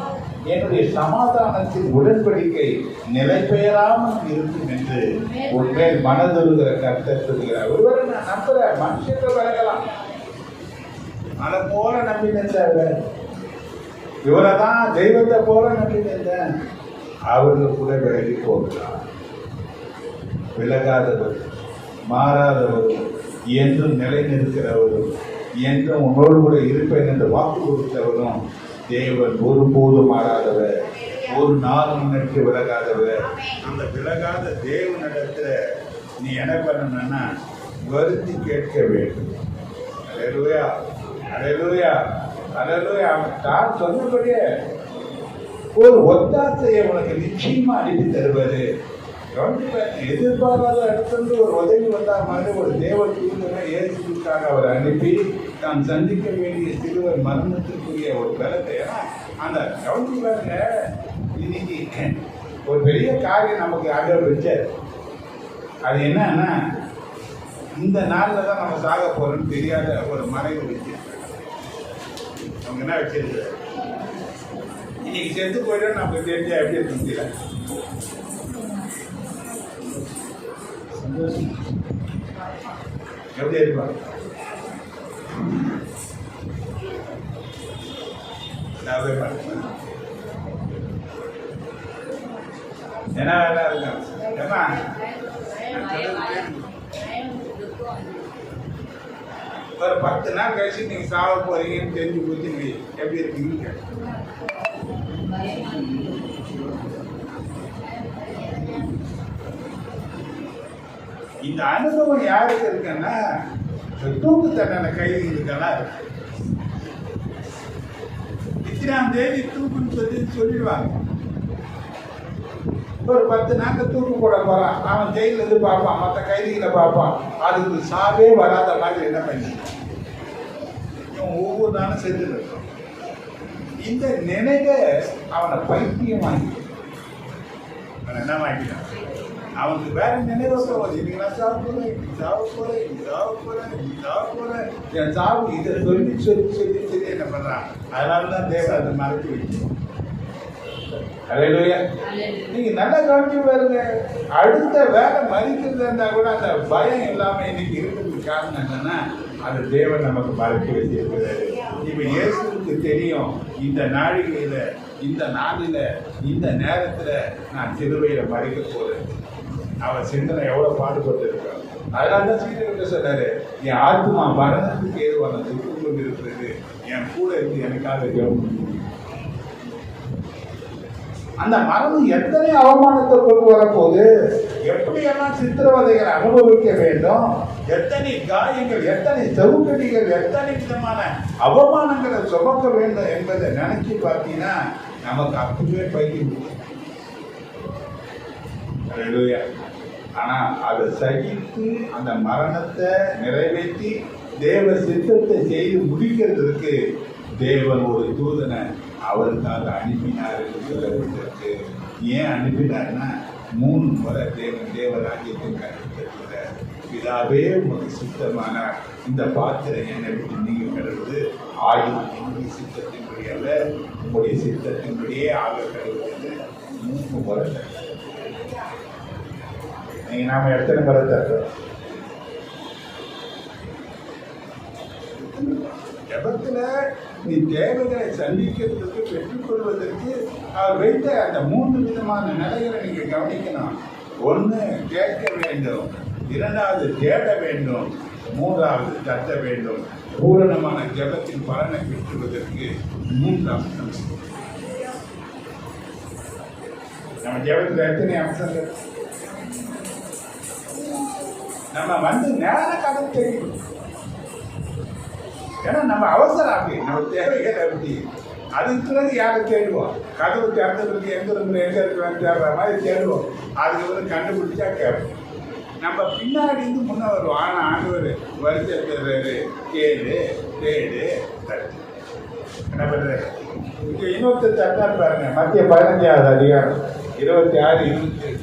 என்னுடைய சமாதானத்தின் உடன்படிக்கை நிலை பெயராமல் இருக்கும் என்று உன்மேல் மனதுருகிற கர்த்தர் சொல்கிறார். ஒருவேளை நான் நம்புற மனுஷர்கள் விலகலாம், அதை போல நம்பி நின்றார். இவரை தான் தெய்வத்தை போல நம்பி நின்றேன், அவர்கள் கூட விலகி போகிறார். விலகாதவர், மாறாதவர், என்றும் நிலை நிற்கிறவரும், என்றும் உன்னோடு கூட இருப்பேன் என்று வாக்கு கொடுத்தவரும் தேவன் ஒருபோதும் மாறாதவர், ஒரு நாள் முன்னெடுத்து விலகாதவர். அந்த விலகாத தேவனிடத்துல நீ என்ன பண்ணணும்னா வருந்தி கேட்க வேண்டும். அல்லேலூயா, அல்லேலூயா, அல்லேலூயா. தான் சொன்னபடியே ஒரு ஒத்தாசையை உனக்கு நிச்சயமா அனுப்பி தருவது. எதிர்பாராத இடத்துல ஒரு உதவி வந்தா மாதிரி ஒரு தேவ தூதனை இயேசுக்காக அவர் அனுப்பி தான் சந்திக்க வேண்டிய சிறுவர் மரணத்திற்குரிய ஒரு பலத்தை. ஏன்னா அந்த கவனிச்சு பாருங்க, இன்னைக்கு ஒரு பெரிய காரியம் நமக்கு ஆண்டவர் வச்சார். அது என்னன்னா, இந்த நாளில் தான் நம்ம சாக போறோம்னு தெரியாத ஒரு மறைவு வச்சிருக்காங்க. அவங்க என்ன வச்சிருக்காரு, இன்னைக்கு செத்து போயிட்டா நமக்கு தெரிஞ்சா எப்படி இருக்குன்னு எப்படி இருப்பாங்க. என்ன வேலை இருக்கா ஒரு 10 நாள் கழிச்சு நீங்க சாவ போறீங்கன்னு தெரிஞ்சு போச்சு, எப்படி இருக்கீங்க. இந்த அனுபவம் யாருக்கு இருக்குன்னா, தூக்கு தண்டனை கைதிகளுக்கெல்லாம் இருக்கு. இத்தனாம் தேதி தூக்குன்னு சொல்லிடுவாங்க. ஒரு 10 நாட்கள் தூக்கு போட போறான், அவன் ஜெயில இருந்து பார்ப்பான், மற்ற கைதிகளை பார்ப்பான், அதுக்கு சாவே வராத மாதிரி என்ன பண்ணி ஒவ்வொரு நாளும் செஞ்சு இருக்கும். இந்த நினைவை அவனை பைத்தியம் வாங்கி என்ன வாங்கிட்டான். அவனுக்கு வேற நினைவு என் சாவு இதை சொல்லி சொல்லி சொல்லி சொல்லி என்ன பண்றான். அதனாலதான் தேவன் அதை மறைச்சு வைக்கணும். நீங்க நல்லா கவனிச்சு பாருங்க, அடுத்த வேலை மதிக்கிறது இருந்தா கூட அந்த பயம் இல்லாம இன்னைக்கு இருக்கிறதுக்கு காரணம் என்னன்னா, அது தேவன் நமக்கு மறைச்சு வச்சிருக்கிறாரு. இப்ப இயேசுக்கு தெரியும், இந்த நாழிகையில, இந்த நாளில, இந்த நேரத்துல நான் சிலுவையில மறைக்க போறேன். அவர் சிந்தனை எவ்வளவு பாடுபட்டு இருக்காங்க. அதனாலதான் சீடர்கிட்ட சொன்னாரு, என் ஆத்மா மரணத்துக்கு ஏதுவான துக்கம் இருக்கிறது, என் கூட இருந்து எனக்காக ஜெபம். அந்த மரணம் எத்தனை அவமானத்தை கொண்டு வரப்போது, எப்படியெல்லாம் சித்திரவதைகளை அனுபவிக்க வேண்டும், எத்தனை காயங்கள், எத்தனை சவுக்கடிகள், எத்தனை விதமான அவமானங்களை சுமக்க வேண்டும் என்பதை நினைச்சு பார்த்தீங்கன்னா நமக்கு அப்பவே பைத்தியம். ஆனா அதை சகித்து அந்த மரணத்தை நிறைவேற்றி தேவ சித்தத்தை செய்து முடிக்கிறதுக்கு தேவன் ஒரு தூதனை அவருக்காக அனுப்பினார் என்று சொல்லப்பட்டிருக்கு. ஏன் அனுப்பினார்னா, 3 முறை தேவன் தேவராஜ்யத்தை கற்றுக்கிறார். பிதாவே உமக்கு சித்தமானார். இந்த பாத்திரம் என்னை விட்டு நீங்க கிடந்து ஆயுள் என்னுடைய சித்தத்தின்படி அல்ல உங்களுடைய சித்தத்தின்படியே ஆக கிடவுது 3 முறை. நீங்க நாம எத்தனை முறை தருவோம்? ஜபத்துல நீ தேவைகளை சந்திக்கிறதுக்கு பெற்றுக்கொள்வதற்கு அவர் வைத்த அந்த 3 விதமான நிலைகளை நீங்க கவனிக்கணும். 1 கேட்க வேண்டும், 2வது தேட வேண்டும், 3வது தட்ட வேண்டும். பூரணமான ஜபத்தின் பலனை பெற்றுவதற்கு 3 அம்சம். நம்ம ஜபத்துல எத்தனை அம்சங்கள்? நம்ம நேர கதை தெரியும். ஏன்னா நம்ம அவசரம் அப்படி நம்ம தேவைகளை அப்படி அதுக்கு பிறகு யாரை தேடுவோம்? கதவு திறந்ததுக்கு எங்க இருக்கிறான்னு தேடுற மாதிரி தேடுவோம். அதுக்கு கண்டுபிடிச்சா கேட்போம். நம்ம பின்னாடி இருந்து முன்ன வருவோம். ஆனால் ஆண்டவர் வரிசை பெறுறாரு, கேடு தேடு தட்டு. என்ன பண்றாரு? இங்க இன்னொருத்தர் தட்டாரு பாருங்க. மத்திய 15வது அதிகாரம் 26, 27.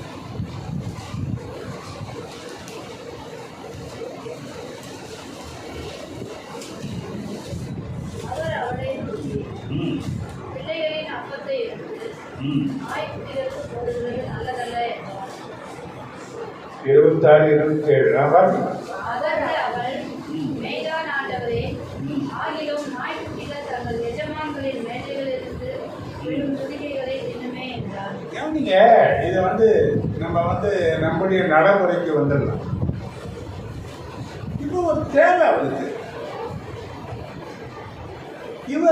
பிள்ளைகளின் அப்பத்தை எடுத்து நாய்க்குட்டிகளுக்கு போடுகிறது நல்லதல்ல என்றார். 26, 27. அதற்கு அவள், மெய்தான் ஆண்டவரே, ஆகிலும் நாய்க்குட்டிகள் தங்கள் எஜமான்களின் மேடைகளிலிருந்து விழும் துணிகைகளை தின்னுமே என்றார். நீங்க இதை நம்ம நம்முடைய நடைமுறைக்கு வந்துடலாம். இப்போ ஒரு தேவை அவருக்கு. இவ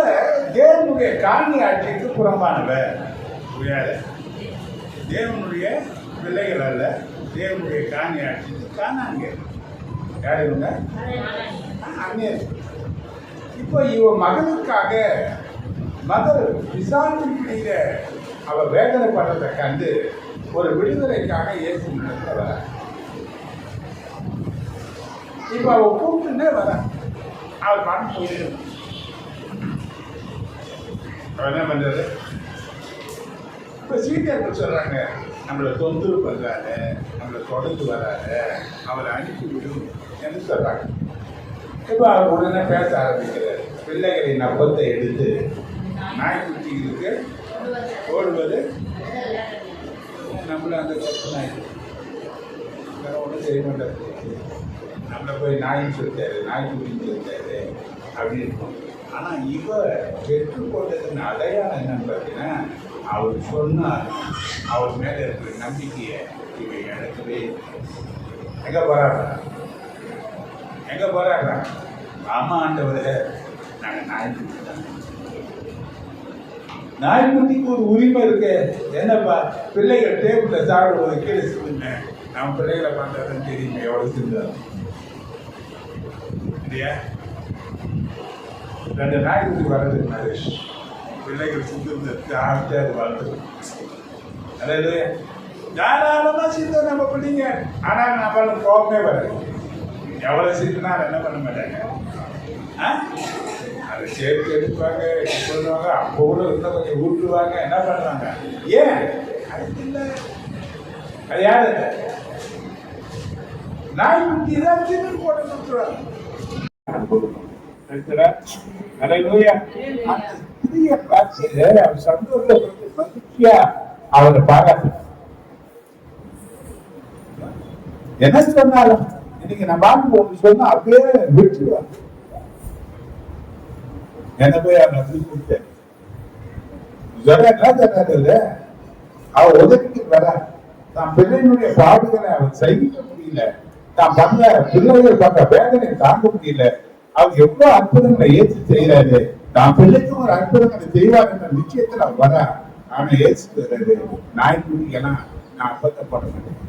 தேவனுடைய காணி ஆட்சிக்கு புறம்பானவர். தேவனுடைய பிள்ளைகள் அல்ல, தேவனுடைய காணி ஆட்சிக்கு காணாங்க. யார் இவங்க? அந்நியர். இப்போ இவ மகனுக்காக மகள் விசாரணை பிடிக்க அவ வேதனைப்படுறதை கண்டு ஒரு விடுதலைக்காக இயேசு நடத்த வர. இப்ப அவ கூப்பிட்டுன்னே வர. அவள் மனம் போயிடும். அவன் என்ன பண்றது? இப்ப சீக்கிரம் சொல்றாங்க, நம்மளை தொந்தரவு பண்றாரு, நம்மளை தொடர்ந்து வராரு, அவரை அனுப்பிவிடும் என்று சொல்றாங்க. இப்ப அவர் உடனே பேச ஆரம்பிக்கிறார். பிள்ளைகளின் அப்பத்தை எடுத்து நாய்க்குட்டிகளுக்கு ஓடுவது நம்மள அந்த நாய் ஒன்றும் செய்ய மாட்டாரு. நம்மளை போய் நாயின்னு சொல்லிட்டாரு, நாய்க்குட்டின்னு சொல்லிட்டாரு அப்படின்னு இருக்கும். ஆனால் இவ பெற்றுக்கொண்டதுன்னு அடையாளம் என்னன்னு பார்த்தீங்கன்னா, அவர் சொன்னார், அவர் மேலே இருக்கிற நம்பிக்கையை இவை இழக்கவே. எங்கே போறாங்க? ஆமா ஆண்டவரே, நாங்கள் நாய்க்குட்டி தான். நாய்க்குட்டிக்கு ஒரு உரிமை இருக்கு. என்னப்பா, பிள்ளைகள் டேபிள்ல சாப்பிடுவது கீழே சிந்துங்க. நம்ம பிள்ளைகளை பார்த்தாதான் தெரியுமே எவ்வளவு சிந்தாரு இல்லையா? 2 நாய்க்குட்டி வர்றது நரேஷ். பிள்ளைகள் சிந்துறதுக்கு ஆரம்பிச்சு அது வளர்ந்துடும். அதாவது தாராளமா சிந்த நம்ம பிள்ளைங்க. ஆனால் நம்மளுக்கு கோபமே வராது. எவ்வளவு சிந்துனா என்ன பண்ண மாட்டாங்க. அதை சேர்த்து எடுப்பாங்க, சொல்லுவாங்க. அப்போ கூட இன்னும் கொஞ்சம் ஊற்றுவாங்க. என்ன பண்ணுவாங்க? ஏன் அது இல்லை, அது யாரு? நாய்க்குட்டி தான் சின்ன போட்டு கொடுத்துருவாங்க. மகிழ்ச்சியா அவரை பாராட்டு. என்ன சொன்னாலும் இன்னைக்கு நம்ம ஒன்று சொன்னா அப்படியே விட்டுருவாங்க. என்ன போய் அவன் அப்படி கொடுத்தேன் அவர் உதவிக்கு வர தான் பிள்ளைகளுடைய பாடுகளை அவர் சகிக்க முடியல. தான் பண்ண பிள்ளைகள் பண்ண வேதனை தாங்க முடியல. அவர் எவ்வளவு அற்புதங்களை ஏற்று செய்யறாரு. தான் பிள்ளைக்கும் ஒரு அற்புதங்களை செய்வார் என்ற நிச்சயத்துல அவர் வர. ஆனா ஏற்றுக்கிறாரு. நாய்க்குட்டிக்கெல்லாம் நான் அப்பத்தை போட மாட்டேன்.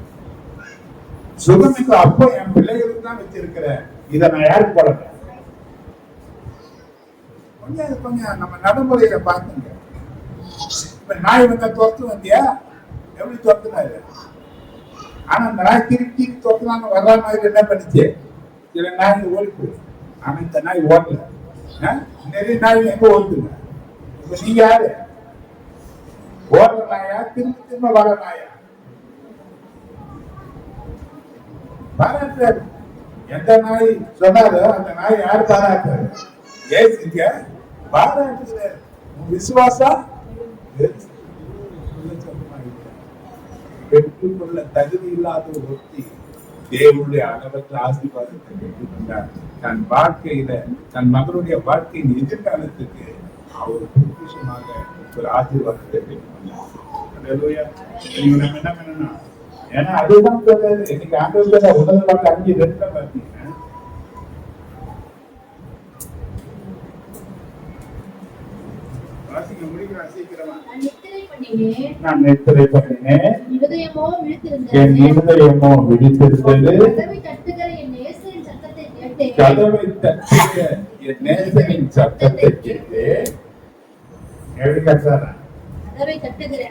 சுகமிக்கு அப்ப என் பிள்ளைகளுக்கு தான் வச்சிருக்கிறேன். இதை நான் யாருக்கு போடுறேன்? கொஞ்சம் நம்ம நடைமுறையில பாருங்க. இப்ப நாய் வந்தா துரத்து வந்தியா? எப்படி துரத்துனாரு? ஆனா அந்த நாய் திருப்பி துரத்துனாங்க வர்ற மாதிரி என்ன பண்ணிச்சு? சில நாய் ஓடி போயிடும். ஆனா இந்த நாய் ஓடல. நிறைய நாய் எங்க ஓடுதுங்க. இப்ப நீங்க யாரு? ஓடுற நாயா திரும்ப வர நாயா? பாராட்டுறாரு. எந்த நாய் சொன்னாரோ அந்த நாய் யார் பாராட்டுறாரு? ஏசுங்க பாராட்டுகிறார். விசுவாசம் பெற்றுக்கொள்ள தகுதி இல்லாத ஒருத்தி தேவனுடைய அளவற்ற ஆசீர்வாதத்தை பெற்றுக்கொண்டார். தன் வாழ்க்கையில தன் மகனுடைய வாழ்க்கையின் எதிர்காலத்துக்கு அவர் பொக்கிஷமாக ஒரு ஆசீர்வாதத்தை பெற்றுக்கொண்டார். நீங்க நம்ம என்ன பண்ணணும்? ஏன்னா அதுதான் சொல்றாரு. இன்னைக்கு ஆண்டவர் உலக வாழ்க்கை 5:2 பார்த்தீங்கன்னா வாசிக்க முடியும். சீக்கிரமா நான் நித்திரை பண்ணினேன், என் இருதயமோ விழித்திருந்தது. கதவை தட்டுகிற என் நேசரின் சத்தத்தை கேட்டு எப்படி கட்டாரா? கதவை தட்டுகிற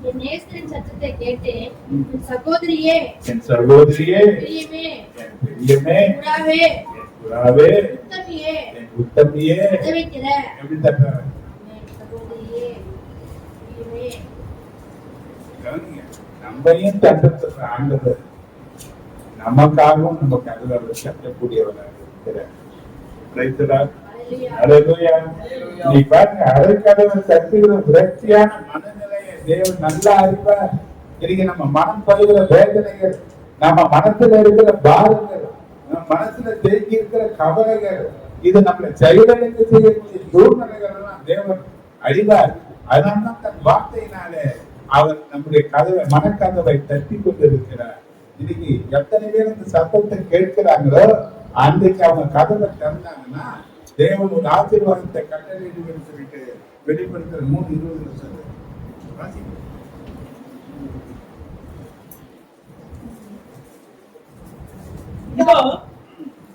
என் நேசரின் சத்தத்தை கேட்டு என் சகோதரியே, என் சகோதரியே, பிரியமே, என் பிரியமே, புறாவே, என் புறாவே, உத்தமியே, என் உத்தமியே கதவை திற. எப்படி தட்டாரா? என் சகோதரியே, பிரியமே. கவனிங்க, நம்மையும் தட்டுற ஆண்டவர் நமக்காகவும் நம்ம கதவை தட்டக்கூடியவராக இருக்கிறார். ரைட்டுடா? அல்லேலூயா. நீ பாருங்க, அரைக்கதவை தட்டுகிற விரக்தியான மனநிலையை தேவன் நல்லா அறிவார். இன்னைக்கு நம்ம மனம் படுகிற வேதனைகள், நம்ம மனசுல இருக்கிற பாரங்கள், நம்ம மனசுல தேங்கி இருக்கிற கவலைகள், இது நம்மளை செயலடைந்து செய்யக்கூடிய சூழ்நிலைகள் எல்லாம் தேவன் அறிவார். அதனால்தான் தன் வார்த்தையினாலே அவர் நம்முடைய கதவை மனக்கதவை தட்டி கொண்டிருக்கிறார். இன்னைக்கு எத்தனை பேர் இந்த சத்தத்தை கேட்கிறாங்களோ அன்றைக்கு அவங்க கதவை திறந்தாங்கன்னா தேவன் ஒரு ஆசீர்வாதத்தை கட்டளையிடுவேன்னு சொல்லிட்டு வெளிப்படுத்துற 3:20 சொல்லுது.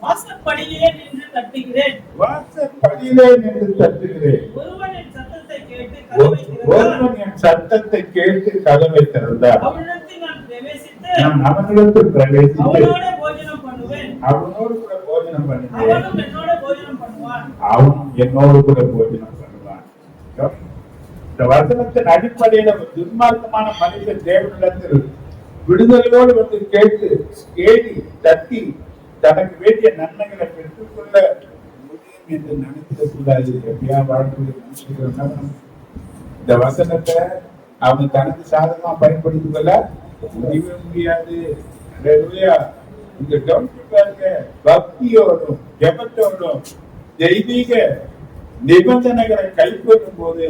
வாசற்படியிலே நின்று தட்டுகிறேன், வாசற்படியிலே நின்று தட்டுகிறேன். ஒருவன் என் சத்தத்தை கேட்டு கதவை திறந்தார், ஒருவன் என் சத்தத்தை கேட்டு கதவை திறந்தார். அவனிடத்தில் நான் பிரவேசித்து, நான் அவனிடத்தில் பிரவேசித்து அவனோட போஜனம் பண்ணுவேன், அவனோடு கூட போஜனம் பண்ணுவேன், அவனும் என்னோட போஜனம் பண்ணுவான், அவன் என்னோடு கூட போஜனம் பண்ணுவான். இந்த வசனத்தின் அடிப்படையில ஒரு துன்மார்க்கமான மனிதன் தேவனிடத்தில் விடுதலையோடு வந்து கேட்டு கேடி தட்டி தனக்கு வேண்டிய நன்மைகளை பெற்றுக்கொள்ள முடியும் என்று நினைக்கக்கூடாது. எப்படியா வாழ்க்கை இந்த வசனத்தை அவன் தனக்கு சாதகமா பயன்படுத்திக் கொள்ள முடியவே முடியாது. இங்க கவனிச்சு பாருங்க, பக்தியோடும் ஜெபத்தோடும் தெய்வீக நிபந்தனைகளை கைப்பற்றும் போது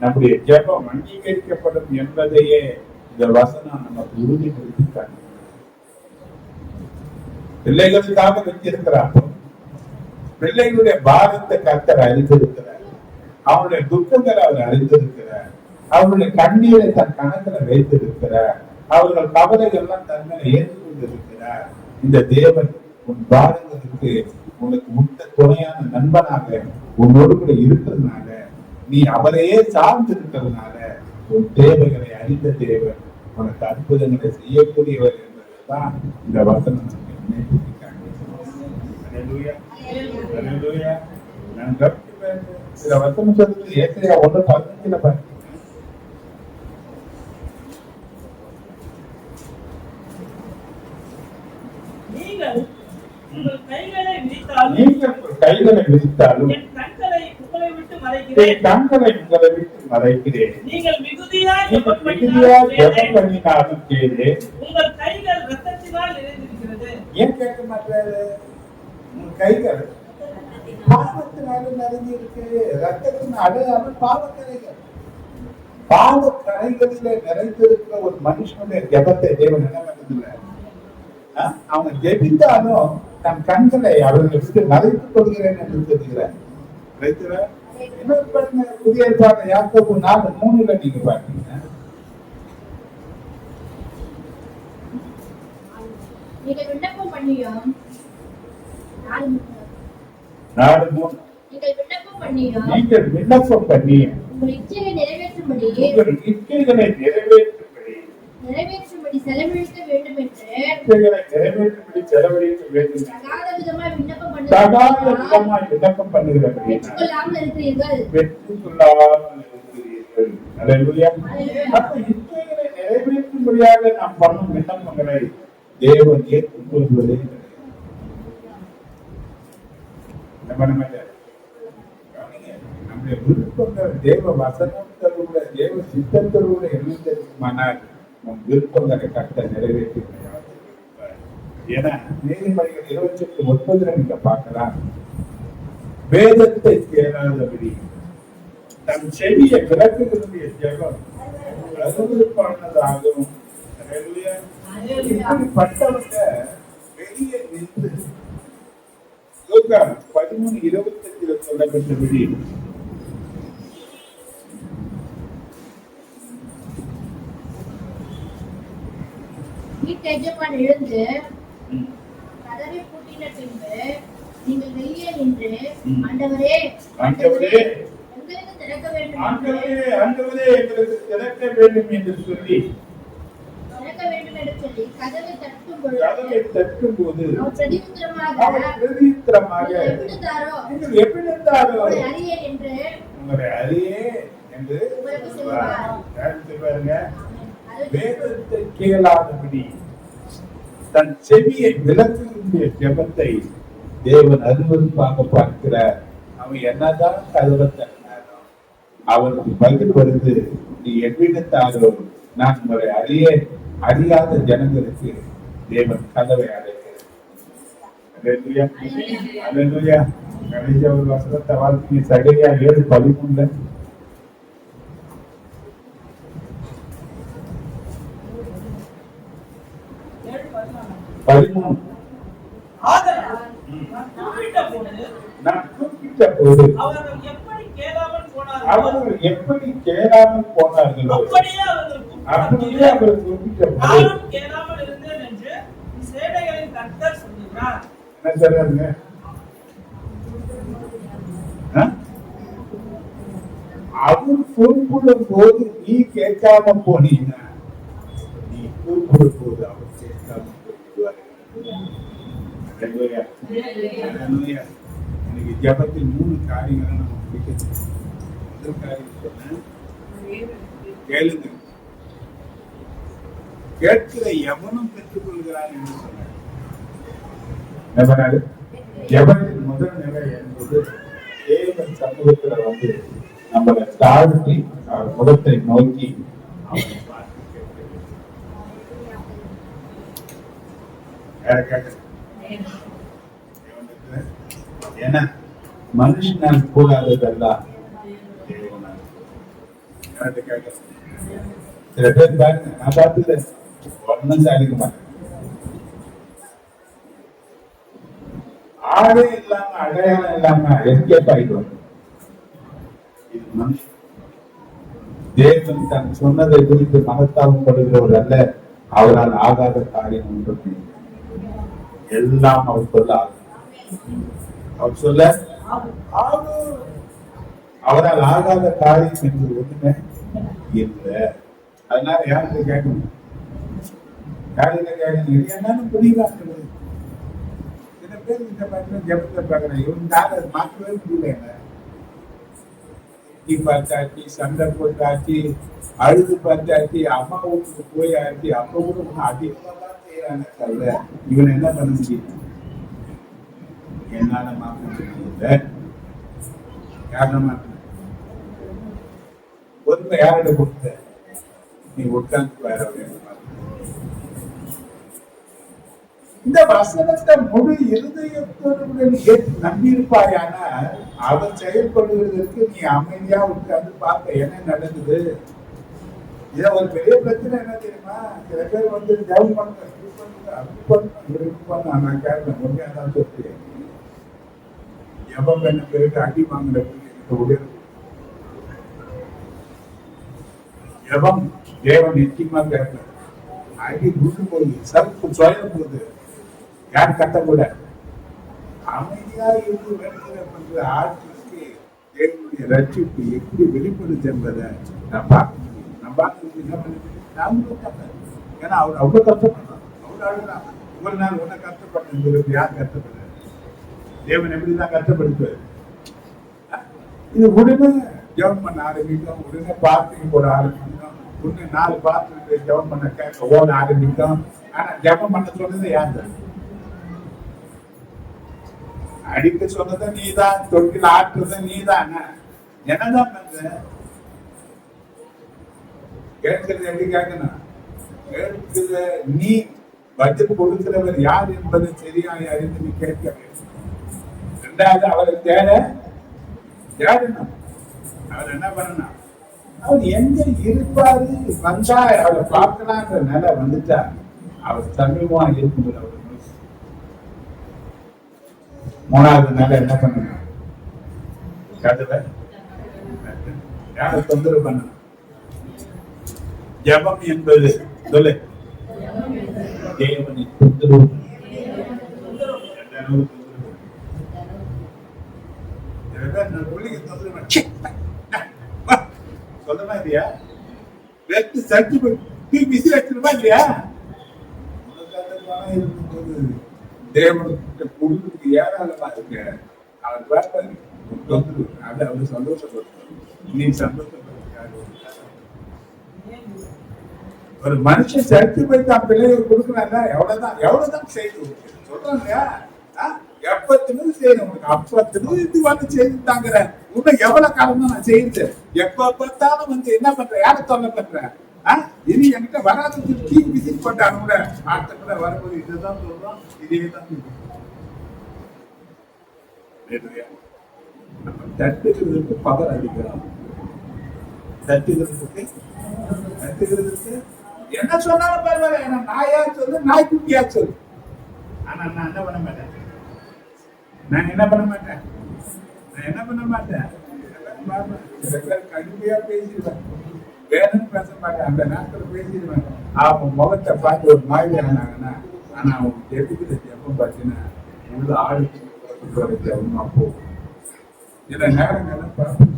நம்முடைய ஜெபம் அங்கீகரிக்கப்படும் என்பதையே இந்த வசனம் நமக்கு உறுதிப்படுத்திட்டாங்க. பிள்ளைகளுக்காக வச்சிருக்கிறார். பிள்ளைகளுடைய பாரத்தை கர்த்தர் அறிந்திருக்கிறார். அவருடைய துக்கங்களை அவர் அறிந்திருக்கிறார். அவருடைய கண்ணீரை தன் கணக்கில் வைத்திருக்கிறார். அவர்கள் கவலைகள் எல்லாம் தன்னை ஏற்றுக்கொண்டிருக்கிறார். இந்த தேவன் உன் பாரங்களுக்கு உனக்கு முத்த துணையான நண்பனாக உன்னோடு கூட இருக்கிறதுனால, நீ அவரையே சார்ந்து இருக்கிறதுனால உன் தேவைகளை அறிந்த தேவன் உனக்கு அற்புதங்களை செய்யக்கூடியவர் என்பதுதான் இந்த வசனம். சில வசனம் சொல்றது ஏற்றையா 1:15 பாருங்க. நீங்கள் உங்கள் கைகளை விரித்தாலும் என் கண்களை உங்களை விட்டு மறைக்கிறேன். நீங்கள் மிகுதியாய் ஜெபம் பண்ணினாலும் கேளேன். உங்கள் கைகள் இரத்தத்தினால் நிறைந்திருக்கிறது. ஏன் கேட்க மாட்டாரு? உங்கள் கைகள் பாவத்தினால நிறைஞ்சிருக்கு. ரத்தத்தின் அடையாளம் பாவக்கரைகள். பாவக்கரைகளிலே நிறைந்திருக்கிற ஒரு மனுஷனுடைய ஜெபத்தை தேவன் என்ன பண்ணதில்லை. அவங்க ஜெபித்தாலும் தன் கண்களை அவர்களுக்கு மறைத்துக் கொள்கிறேன் என்று சொல்கிறார். புதிய ஏற்பாடு யாக்கோபு 4:3 நீங்க பாத்தீங்க. நீங்கள் விண்ணப்பம் பண்ணியும் நீங்கள் விண்ணப்பம் பண்ணி உங்கள் இச்சைகளை நிறைவேற்றும்படி செலவழிக்க வேண்டும் என்று தகாத விதமாய் விண்ணப்பம் பண்ணுகிறீர்கள். பெற்றுக்கொள்ளாமல் இருக்கிறீர்கள். நிறைவேற்றும்படியாக நாம் பண்ணும் விண்ணப்பங்களை தேவன் ஏற்றுக்கொள்வதே கிடையாது. பண்ண மாட்டார். நம்முடைய விருப்பங்கள் தேவ வசனத்தோட தேவ சித்தத்தோட என்ன தெரியுமானால் நம் விருப்பங்களை கட்ட நிறைவேற்றி. ஏன்னா நீதிமொழிகள் 28:30 நீங்க பார்க்கலாம். வேதத்தை கேளாதபடி தன் செவிய விளக்குகளுடைய ஜெபம் அருவருப்பானதாகும். இப்படிப்பட்டவங்க வெளியே நின்று 13:25 சொல்லப்பட்டபடி வீட்டு எஜமான் எழுந்து கதவை பூட்டின பின்பு நீங்கள் வெளியே நின்று ஆண்டவரே எங்களுக்கு திறக்க வேண்டும் எங்களுக்கு திறக்க வேண்டும் என்று சொல்லி கதவை தட்டும் போது அவர் பிரதியுத்தரமாக நீங்கள் எப்படி இருந்தாரோ அறியேன் என்று உங்களை அறியே என்று சொல்வாருங்க. வேதத்தை கேளாதபடி தன் செவியை விளக்குகின்ற ஜெபத்தை தேவன் அருவருப்பாக பார்க்கிறார். அவன் என்னதான் கதவை தட்டினாலும் அவனுக்கு பதில் வருது, நீ எவ்விடத்தாரோ நான் உங்களை அறியாத ஜனங்களுக்கு தேவன் கதவை அடைக்கிறார். கடைசி ஒரு வசனத்தை வாழ்க்கை சகையா 7:13 நான் கூப்பிட்ட போது அவர்கள் எப்படி கேளாமல் போனார்களோ அப்படியே அவர்கள் கூப்பிட்ட போது என்ன சொல்றாங்க? அவர் கூப்பிடும் போது நீ கேட்காம போனீங்க, நீ கூப்பிடும் போது அவர் கேட்காம போயிடுவார். எனக்கு ஜபத்தில் 3 காரியங்களை நம்ம பிடிக்கிறது. முதல் காரியம் சொன்ன கேளுங்க, கேட்கிற எவனும் பெற்றுக் கொள்கிறான் என்று சொன்னார். ஜபத்தின் முதல் நிலை என்பது தேவன் சமூகத்துல வந்து நம்மளை தாழ்த்தி அவர் முகத்தை நோக்கி அவனை பார்த்து கேட்க. ஏன்னா மனுஷனால் கூடாததெல்லாம் சில பேர் பாருங்க, நான் பார்த்து ஒன்னும் சாதிக்க மாட்டேன். ஆடே இல்லாம அடையாளம் இல்லாம எஸ்கேப் ஆயிடுவாங்க. இது மனுஷன். தேவன் தன் சொன்னதை குறித்து மகத்தாபம் படுகிறவர் அல்ல. அவரால் ஆகாத காரியம் ஒன்று எல்லாம் அவர் சொல்ல அவர் சொல்ல அவரால் ஆகாத காரியம் என்று ஒண்ணுமே இல்லை. அதனால யாருக்கு கேட்கணும்? யாருக்கு கேட்கணும்? என்னன்னு புரியல. சில பேர் இந்த மாதிரி ஜபத்தை பார்க்கிறேன், இவங்க மாற்றவே முடியல. பார்த்தாச்சு, சண்டை போட்டாச்சு, அழுது பார்த்தாச்சு, அம்மா வீட்டுக்கு போய் ஆச்சு, அப்ப கூட அதிகமா தான் செய்யறாங்க. தவிர இவனை என்ன பண்ண முடியும்? என்னால மாற்ற முடியல. யார மாற்ற பொறுமை யாரோட கொடுத்த? நீ உட்கார்ந்து வேற இந்த வசனத்தை முழு இருதயத்தோடு நம்பியிருப்பாயானா அவன் செயல்படுவதற்கு நீ அமைதியா உட்கார்ந்து பார்க்க என்ன நடக்குது. இத ஒரு பெரிய பிரச்சனை என்ன தெரியுமா? சில பேர் வந்து ஜெபம் பண்ண நான் கேட்பேன், உண்மையாதான் சொல்றேன். ஜெபம் பண்ண பிறகு அடி வாங்குற உடல் ஜெபம் தேவன் நிச்சயமா கேட்பேன். அடி குண்டு போகுது, சப்பு சுயம் போகுது, யார் கட்டக்கூட அமைதியா இருந்து வேண்டுகிற பண்ற ஆட்சிக்கு தேவனுடைய ரட்சிப்பு எப்படி வெளிப்படுது என்பதை நான் பார்க்க முடியும். நான் பார்க்க என்ன பண்ண ஏன்னா அவர் அவ்வளவு கஷ்டப்படுறான். அவர் அழுதான் ஒரு நாள் உன்னை கஷ்டப்பட்டு யார் கஷ்டப்படுற? தேவன் எப்படிதான் கஷ்டப்படுத்துவார்? இது உடனே ஜெபம் பண்ண ஆரம்பிக்கும், உடனே பார்த்துக்கு போட ஆரம்பிக்கும், உடனே 4 பார்த்து ஜெபம் பண்ண கேட்க ஓட ஆரம்பிக்கும். ஆனா ஜெபம் பண்ண சொன்னது யார்? அடிக்க சொன்னதை நீதான், தொட்டில் ஆட்டுறத நீதான். என்னதான் பண்ற? கேட்கிறது எப்படி கேட்கணும்? கேட்கிற நீ பதில் கொடுக்கிறவர் யார் என்பது சரியாய் அறிந்து நீ கேட்க வேண்டும். இரண்டாவது, அவரை தேடணும். அவர் என்ன பண்ணணும்? அவர் எங்க இருப்பாரு, வந்தா அவரை பார்க்கலான்ற நிலை வந்துட்டா அவர் சமீபமா இருக்கும்போது அவர் மூணாவது நிலை என்ன பண்ணணும்? கதவை யாரை தொந்தரவு பண்ணணும்? ஜபம் என்பது சொல்லு தேவனை தொந்தரவு. சொல்லமா இல்லையா? வெட்டு சர்ச்சு விசி வச்சிருமா இல்லையா? தேவனுக்கு கொடுத்து ஏராளமா இருக்கு. அவர் பார்ப்பாரு தொந்தரவு. அது அவரு சந்தோஷப்படுத்த. நீ சந்தோஷப்படுத்த. ஒரு மனுஷன் சர்ச்சு போய் தான் பிள்ளைகள் கொடுக்குறாங்க. எவ்வளவுதான் செய்து சொல்றாங்க. எப்பத்திலும் செய்யணும். உனக்கு அப்பத்திலும் இது வந்து செய்து தாங்குற. இன்னும் எவ்வளவு காலம் தான் நான் செய்யுது. எப்ப பார்த்தாலும் வந்து என்ன பண்ற? யாரை தொல்லை பண்றேன்? இனி என்கிட்ட வராதுக்கு கீழ் விசிட் பண்றாங்க கூட. அடுத்த கூட வரும்போது இதுதான் சொல்றோம், இதேதான் தட்டுகிறதுக்கு பவர் அதிகம். தட்டுகிறதுக்கு என்ன சொன்னாலும் பரவாயில்ல. நாயா சொல்லு, நாய்க்குட்டியா சொல்லு. ஆனா நான் என்ன பண்ண மாட்டேன். கடுமையா பேசிடுவேன். வேணும்னு பேச மாட்டேன். அந்த நேரத்துல பேசிடுவேன். அவன் முகத்தை பார்த்து ஒரு மாதிரி ஆனாங்கன்னா, ஆனா அவங்க எடுக்கிற எப்ப பார்த்தீங்கன்னா உள்ள ஆடு அவங்க அப்போ சில நேரங்கள்லாம் பார்ப்பேன்.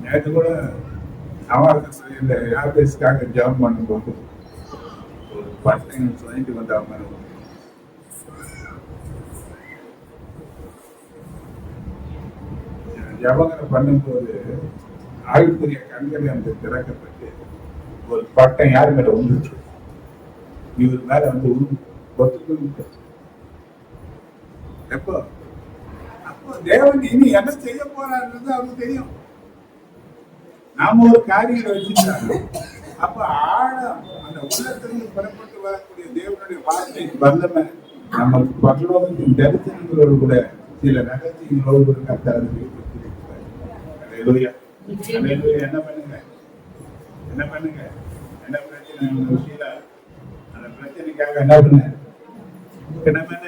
நேற்று கூட இந்த யாபேஸ்க்காக ஜெபம் பண்ணும்போது ஒரு பசங்க சொல்லிட்டு வந்தாங்க. ஜபகரம் பண்ணும்போது ஆயுக்குரிய கண்களை அந்த திறக்கப்பட்டு ஒரு பட்டம் யாரு மேல உண்டுச்சு. இவர் மேல வந்து ஒத்துக்கு. எப்போ? அப்போ தேவன் இனி என்ன செய்ய போறாருன்றது அவருக்கு தெரியும். நாம ஒரு காரியங்களை வச்சுட்டாங்க. அப்ப ஆழம் அந்த உள்ளத்திலிருந்து புறப்பட்டு வரக்கூடிய தேவனுடைய வார்த்தை வல்லமை நமக்கு பரலோகத்தின் தரிசனங்களோடு கூட சில ரகசியங்களோடு கூட கர்த்தர் என்ன பண்ணுங்க என்ன பிரச்சனை விஷயம் அந்த பிரச்சனைக்காக என்ன பண்ண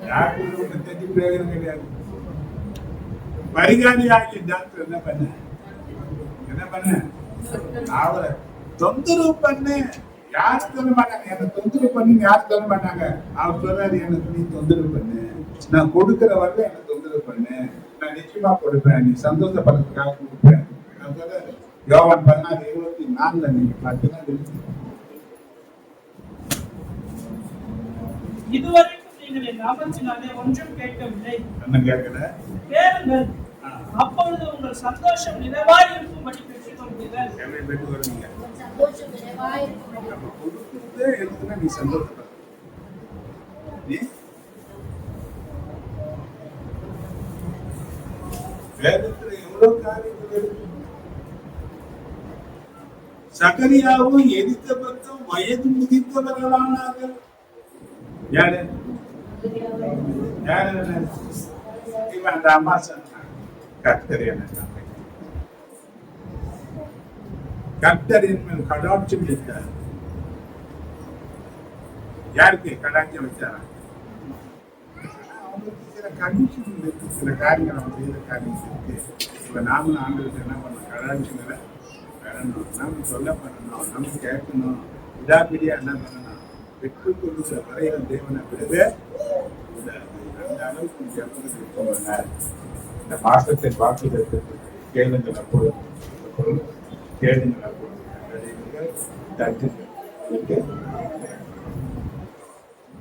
யாருக்கும் தெரிஞ்சு பிரயோஜனம் கிடையாது. பரிகாரி ஆகிய டாக்டர் என்ன பண்ண அவரை தொந்தரவு பண்ணு. யாரும் சொல்ல மாட்டாங்க. என்ன தொந்தரவு பண்ணி யாரும் சொல்ல மாட்டாங்க. அவர் சொல்றாரு, எனக்கு நீ தொந்தரவு பண்ணு, நான் கொடுக்கிற வரல என்ன தொந்தரவு பண்ணு, நான் நிச்சயமா கொடுப்பேன், நீ சந்தோஷப்படுறதுக்காக கொடுப்பேன். நான் சொல்றாரு யோவான் 16:24 நீங்க பார்த்தீங்கன்னா இதுவரைக்கும் நீங்கள் என் நாமத்தினாலே ஒன்றும் கேட்கவில்லை. என்ன கேட்கல? கேளுங்கள், அப்பொழுது உங்கள் சந்தோஷம் நிறைவாய் இருக்கும்படி பெற்றுக் கொள்வீர்கள். எப்படி பெற்று வருவீங்க? சந்தோஷம் நிறைவாய் இருக்கும்படி. கொடுக்கிறதே இருக்குன்னா நீ சந்தோஷப்பட. நீ வேதத்துல எவ்வளவு காரியங்கள் இருக்கு. சகரியாவும் எலிசபெத்தும் வயது முதிர்ந்தவர்களானார்கள். யாரு இவன் அந்த அம்மா சொன்னான், கர்த்தர் என்ன கர்த்தரின் மேல் கடாட்சம் வைத்தார். யாருக்கு கடாட்சம் வச்சாரா? அவங்களுக்கு சில கண்டிஷன் இருக்கு, சில காரியங்கள் அவங்க செய்யற காரியங்கள் இருக்கு. இப்ப நாமளும் ஆண்டுக்கு என்ன பண்ணணும்? கடாட்சங்களை வரணும், நாம சொல்ல பண்ணணும், நம்ம கேட்கணும். விடாப்பிடியா என்ன பண்ணணும்? பெற்றுக் கொள்ளுகிற வரையில தேவனை விடவே அந்த அளவுக்கு ஜபங்கள். இந்த மாசத்தை பார்ப்பதற்கு கேளுங்கள், அப்பொழுது கேளுங்கள், அப்பொழுது தட்டுங்கள்.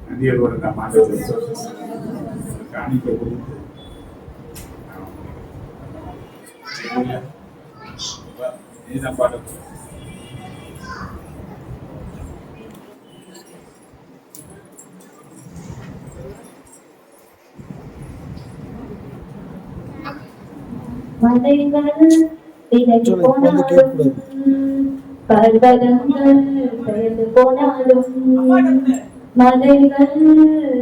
நதியோட நாம் ஆண்டவரை காணிக்க கொடுத்து நீதான் பாட மலைகள் விலகி போனாலும் பர்வதங்கள் பெயர்ந்து போனாலும் மலைகள்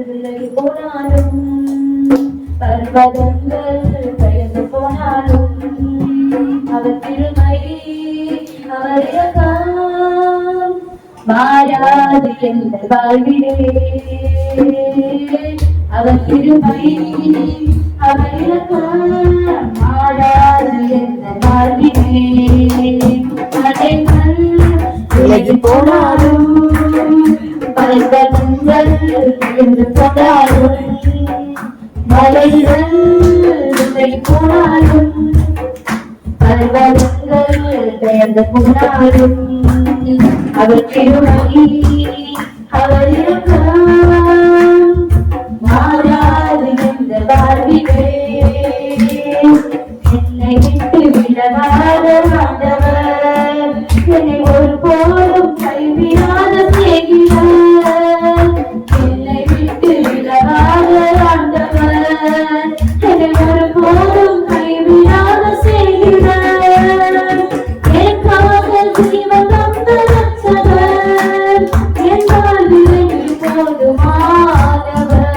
விலகி போனாலும் பர்வதங்கள் பெயர்ந்து போனாலும் அவர் திருமை அவர் இரக்கம் மாறாது என்ற வாழ்விலே அவர் திருமை அவர் இரக்கம் மாறாது என்ற வாழ்விலே மலைகள் விலகி போனாலும் பர்வதங்கள் பெயர்ந்து போனாலும் மலைகள் விலகி போனாலும் பர்வதங்கள் பெயர்ந்து போனாலும் அவர் திருமணி அவர் இரக்கம் மாறாது என்ற வாழ்விலே என்னை விட்டு விலகாத ஆண்டவர் என்னை ஒருபோதும் கைவிடாத செய்கிறார் என்னை விட்டு விலகாத ஆண்டவர் என்னை ஒருபோதும் கைவிடாத செய்கிறார் எனக்காக ஜீவன் தந்த ரட்சகர் என் வாழ்வில் போதுமானவர்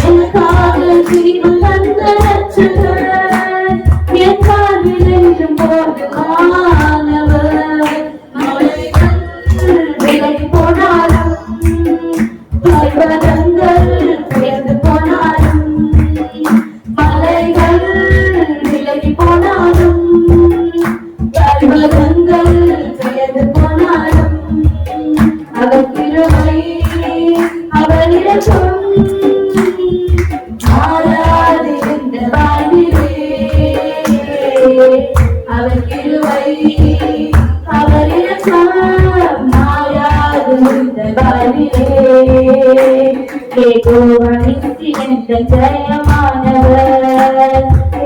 எனக்காக ஜீவன் தந்த ரட்சகர் என் வாழ்வில் போதுமானவர் மலைகள் விலகி போனாலும் பர்வதங்கள் பெயர்ந்து போனாலும் மலைகள் விலகி போனாலும் பர்வதங்கள் பெயர்ந்து போனாலும் அவர் திருமை அவர் இரக்கம் மாறாது என்ற வாழ்விலே அவர் கிருபை அவர் இரக்கம் மாறாது என்ற வாழ்விலே ஏகோவனிசி என்ற ஜெயமானவர்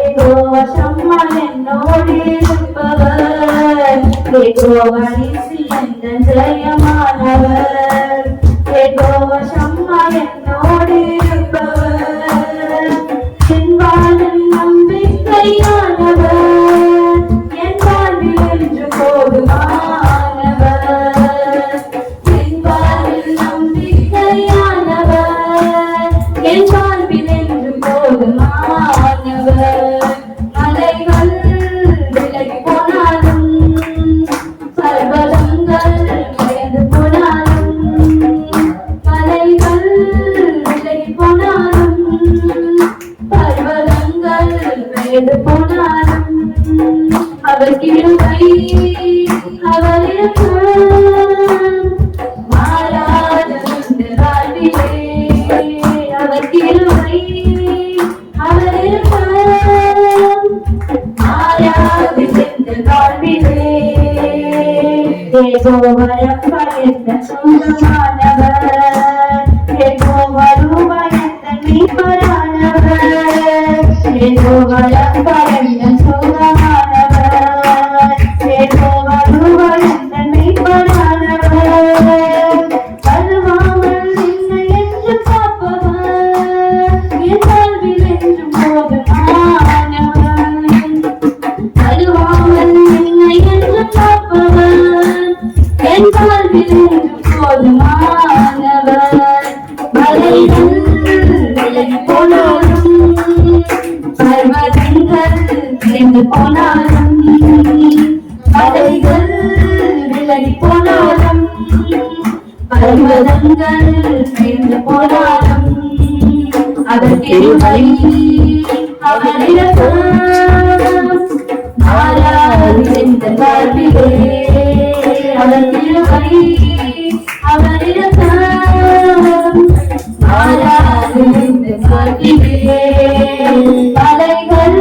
ஏகோவ சம்மா என்னோடு இருப்பவர் ஏகோவனிசி என்ற ஜெயமானவர் ஏகோவ சம்மா என்னோடு இருப்பவர் என் வாழ்வின் நம்பிக்கையானவர் என் வாழ்வில் என்று போதுமானவர் என் வாழ்வில் நம்பிக்கையானவர் என் வாழ்வில் என்று போதுமானவர் மலைகள் விலகி போனாலும் பர்வதங்கள் பெயர்ந்து போனாலும் மலைகள் விலகி போனாலும் பர்வதங்கள் பெயர்ந்து போனாலும் அவர் கிருபை அவர் இரக்கம் மாறாது என்ற வாழ்விலே அவர் கிருபை அவர் இரக்கம் மாறாது என்ற வாழ்விலே ஏகோவா ரப்பா என்ற சொந்தமானவர் ஏகோவா ரூபா என்ற மீட்பரானவர் ஏகோவா ரப்பா என்ற சொந்தமானவர் ஏகோவா ரூபா என்ற மீட்பரானவர் வருவாமல் என்னை என்று காப்பவர் என் வாழ்வில் என்றும் போதுமானவர் வருவாமல் என்னை என்று காப்பவர் என் வாழ்வில் என்றும் போதுமானவர் மலைகள் விலகி போனாலும் பர்வதங்கள் பெயர்ந்து போனாலும் மலைகள் விலகி போனாலும் பர்வதங்கள் பெயர்ந்து போனாலும் அவர் கிருபை அவர் இரக்கம் மாறாது என்ற வாழ்விலே அவர் கிருபை அவர் இரக்கம் மாறாது என்ற வாழ்விலே மலைகள்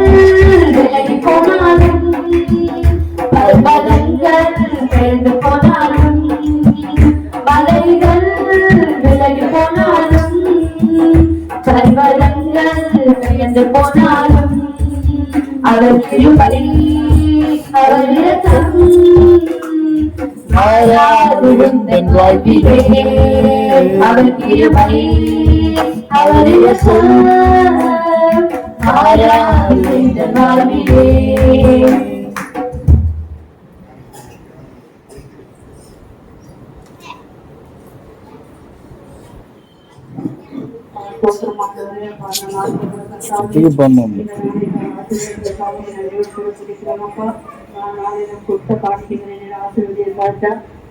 விலகி போனாலும் பர்வதங்கள் பெயர்ந்து போனாலும் மலைகள் விலகி போனாலும் பர்வதங்கள் பெயர்ந்து போனாலும் அவர் கிருபை அவர் இரக்கம் மாறாது என்ற வாழ்விலே அவர் கிருபை அவர் இரக்கம் மாறாது இந்த வாழ்விலே.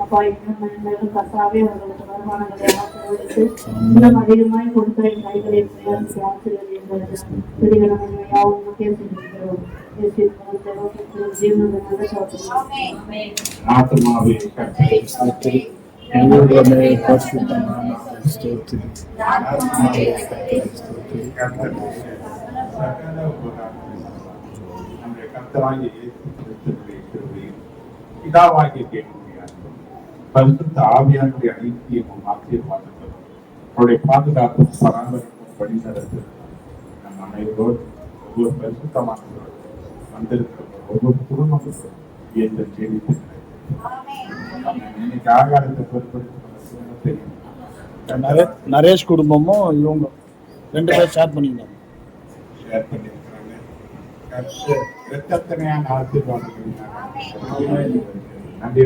அப்பா இன்னும் கர்த்தாவே அவர்களுக்கு வருமானங்களை ஆசீர்வதித்து இன்னும் அதிகமாய் கொடுக்கிற கைகளை பிரயாசித்து ஆசீர்வதிக்கிறது. யாவும் கேட்டுக்கிறோம். ஜீவனுடைய நல்ல ஆத்மாவே கர்த்தரை ஸ்தோத்திரி. எங்களுடைய மேல் பரிசுத்தமான ஸ்தோத்திரி. ஆத்மாவே கர்த்தரை ஸ்தோத்திரி. சகல உபகாரங்களும் நம்முடைய கர்த்தராகிய இயேசு கிறிஸ்துவினுடைய கிருபையும் பிதாவாகிய தேவனுடைய அன்பும் பரிசுத்த ஆவியானுடைய ஐக்கியமும் ஆசீர்வாதங்களும் அவருடைய பாதுகாப்பும் பராமரிப்பும் வழிநடத்து நம் அனைவரோடு ஒவ்வொரு பரிசுத்தமானவரோடு வந்திருக்கிற ஒவ்வொரு குடும்பங்களும் எந்த செய்தி இன்னைக்கு ஆகாரத்தை பொருட்படுத்தி தெரியும். நரேஷ் குடும்பமும் இவங்க 2 பேர் ஷேர் பண்ணியிருந்தாங்க. ஷேர் பண்ணியிருக்கிறாங்க. எத்தனையான ஆசீர்வாதங்கள் நன்றி.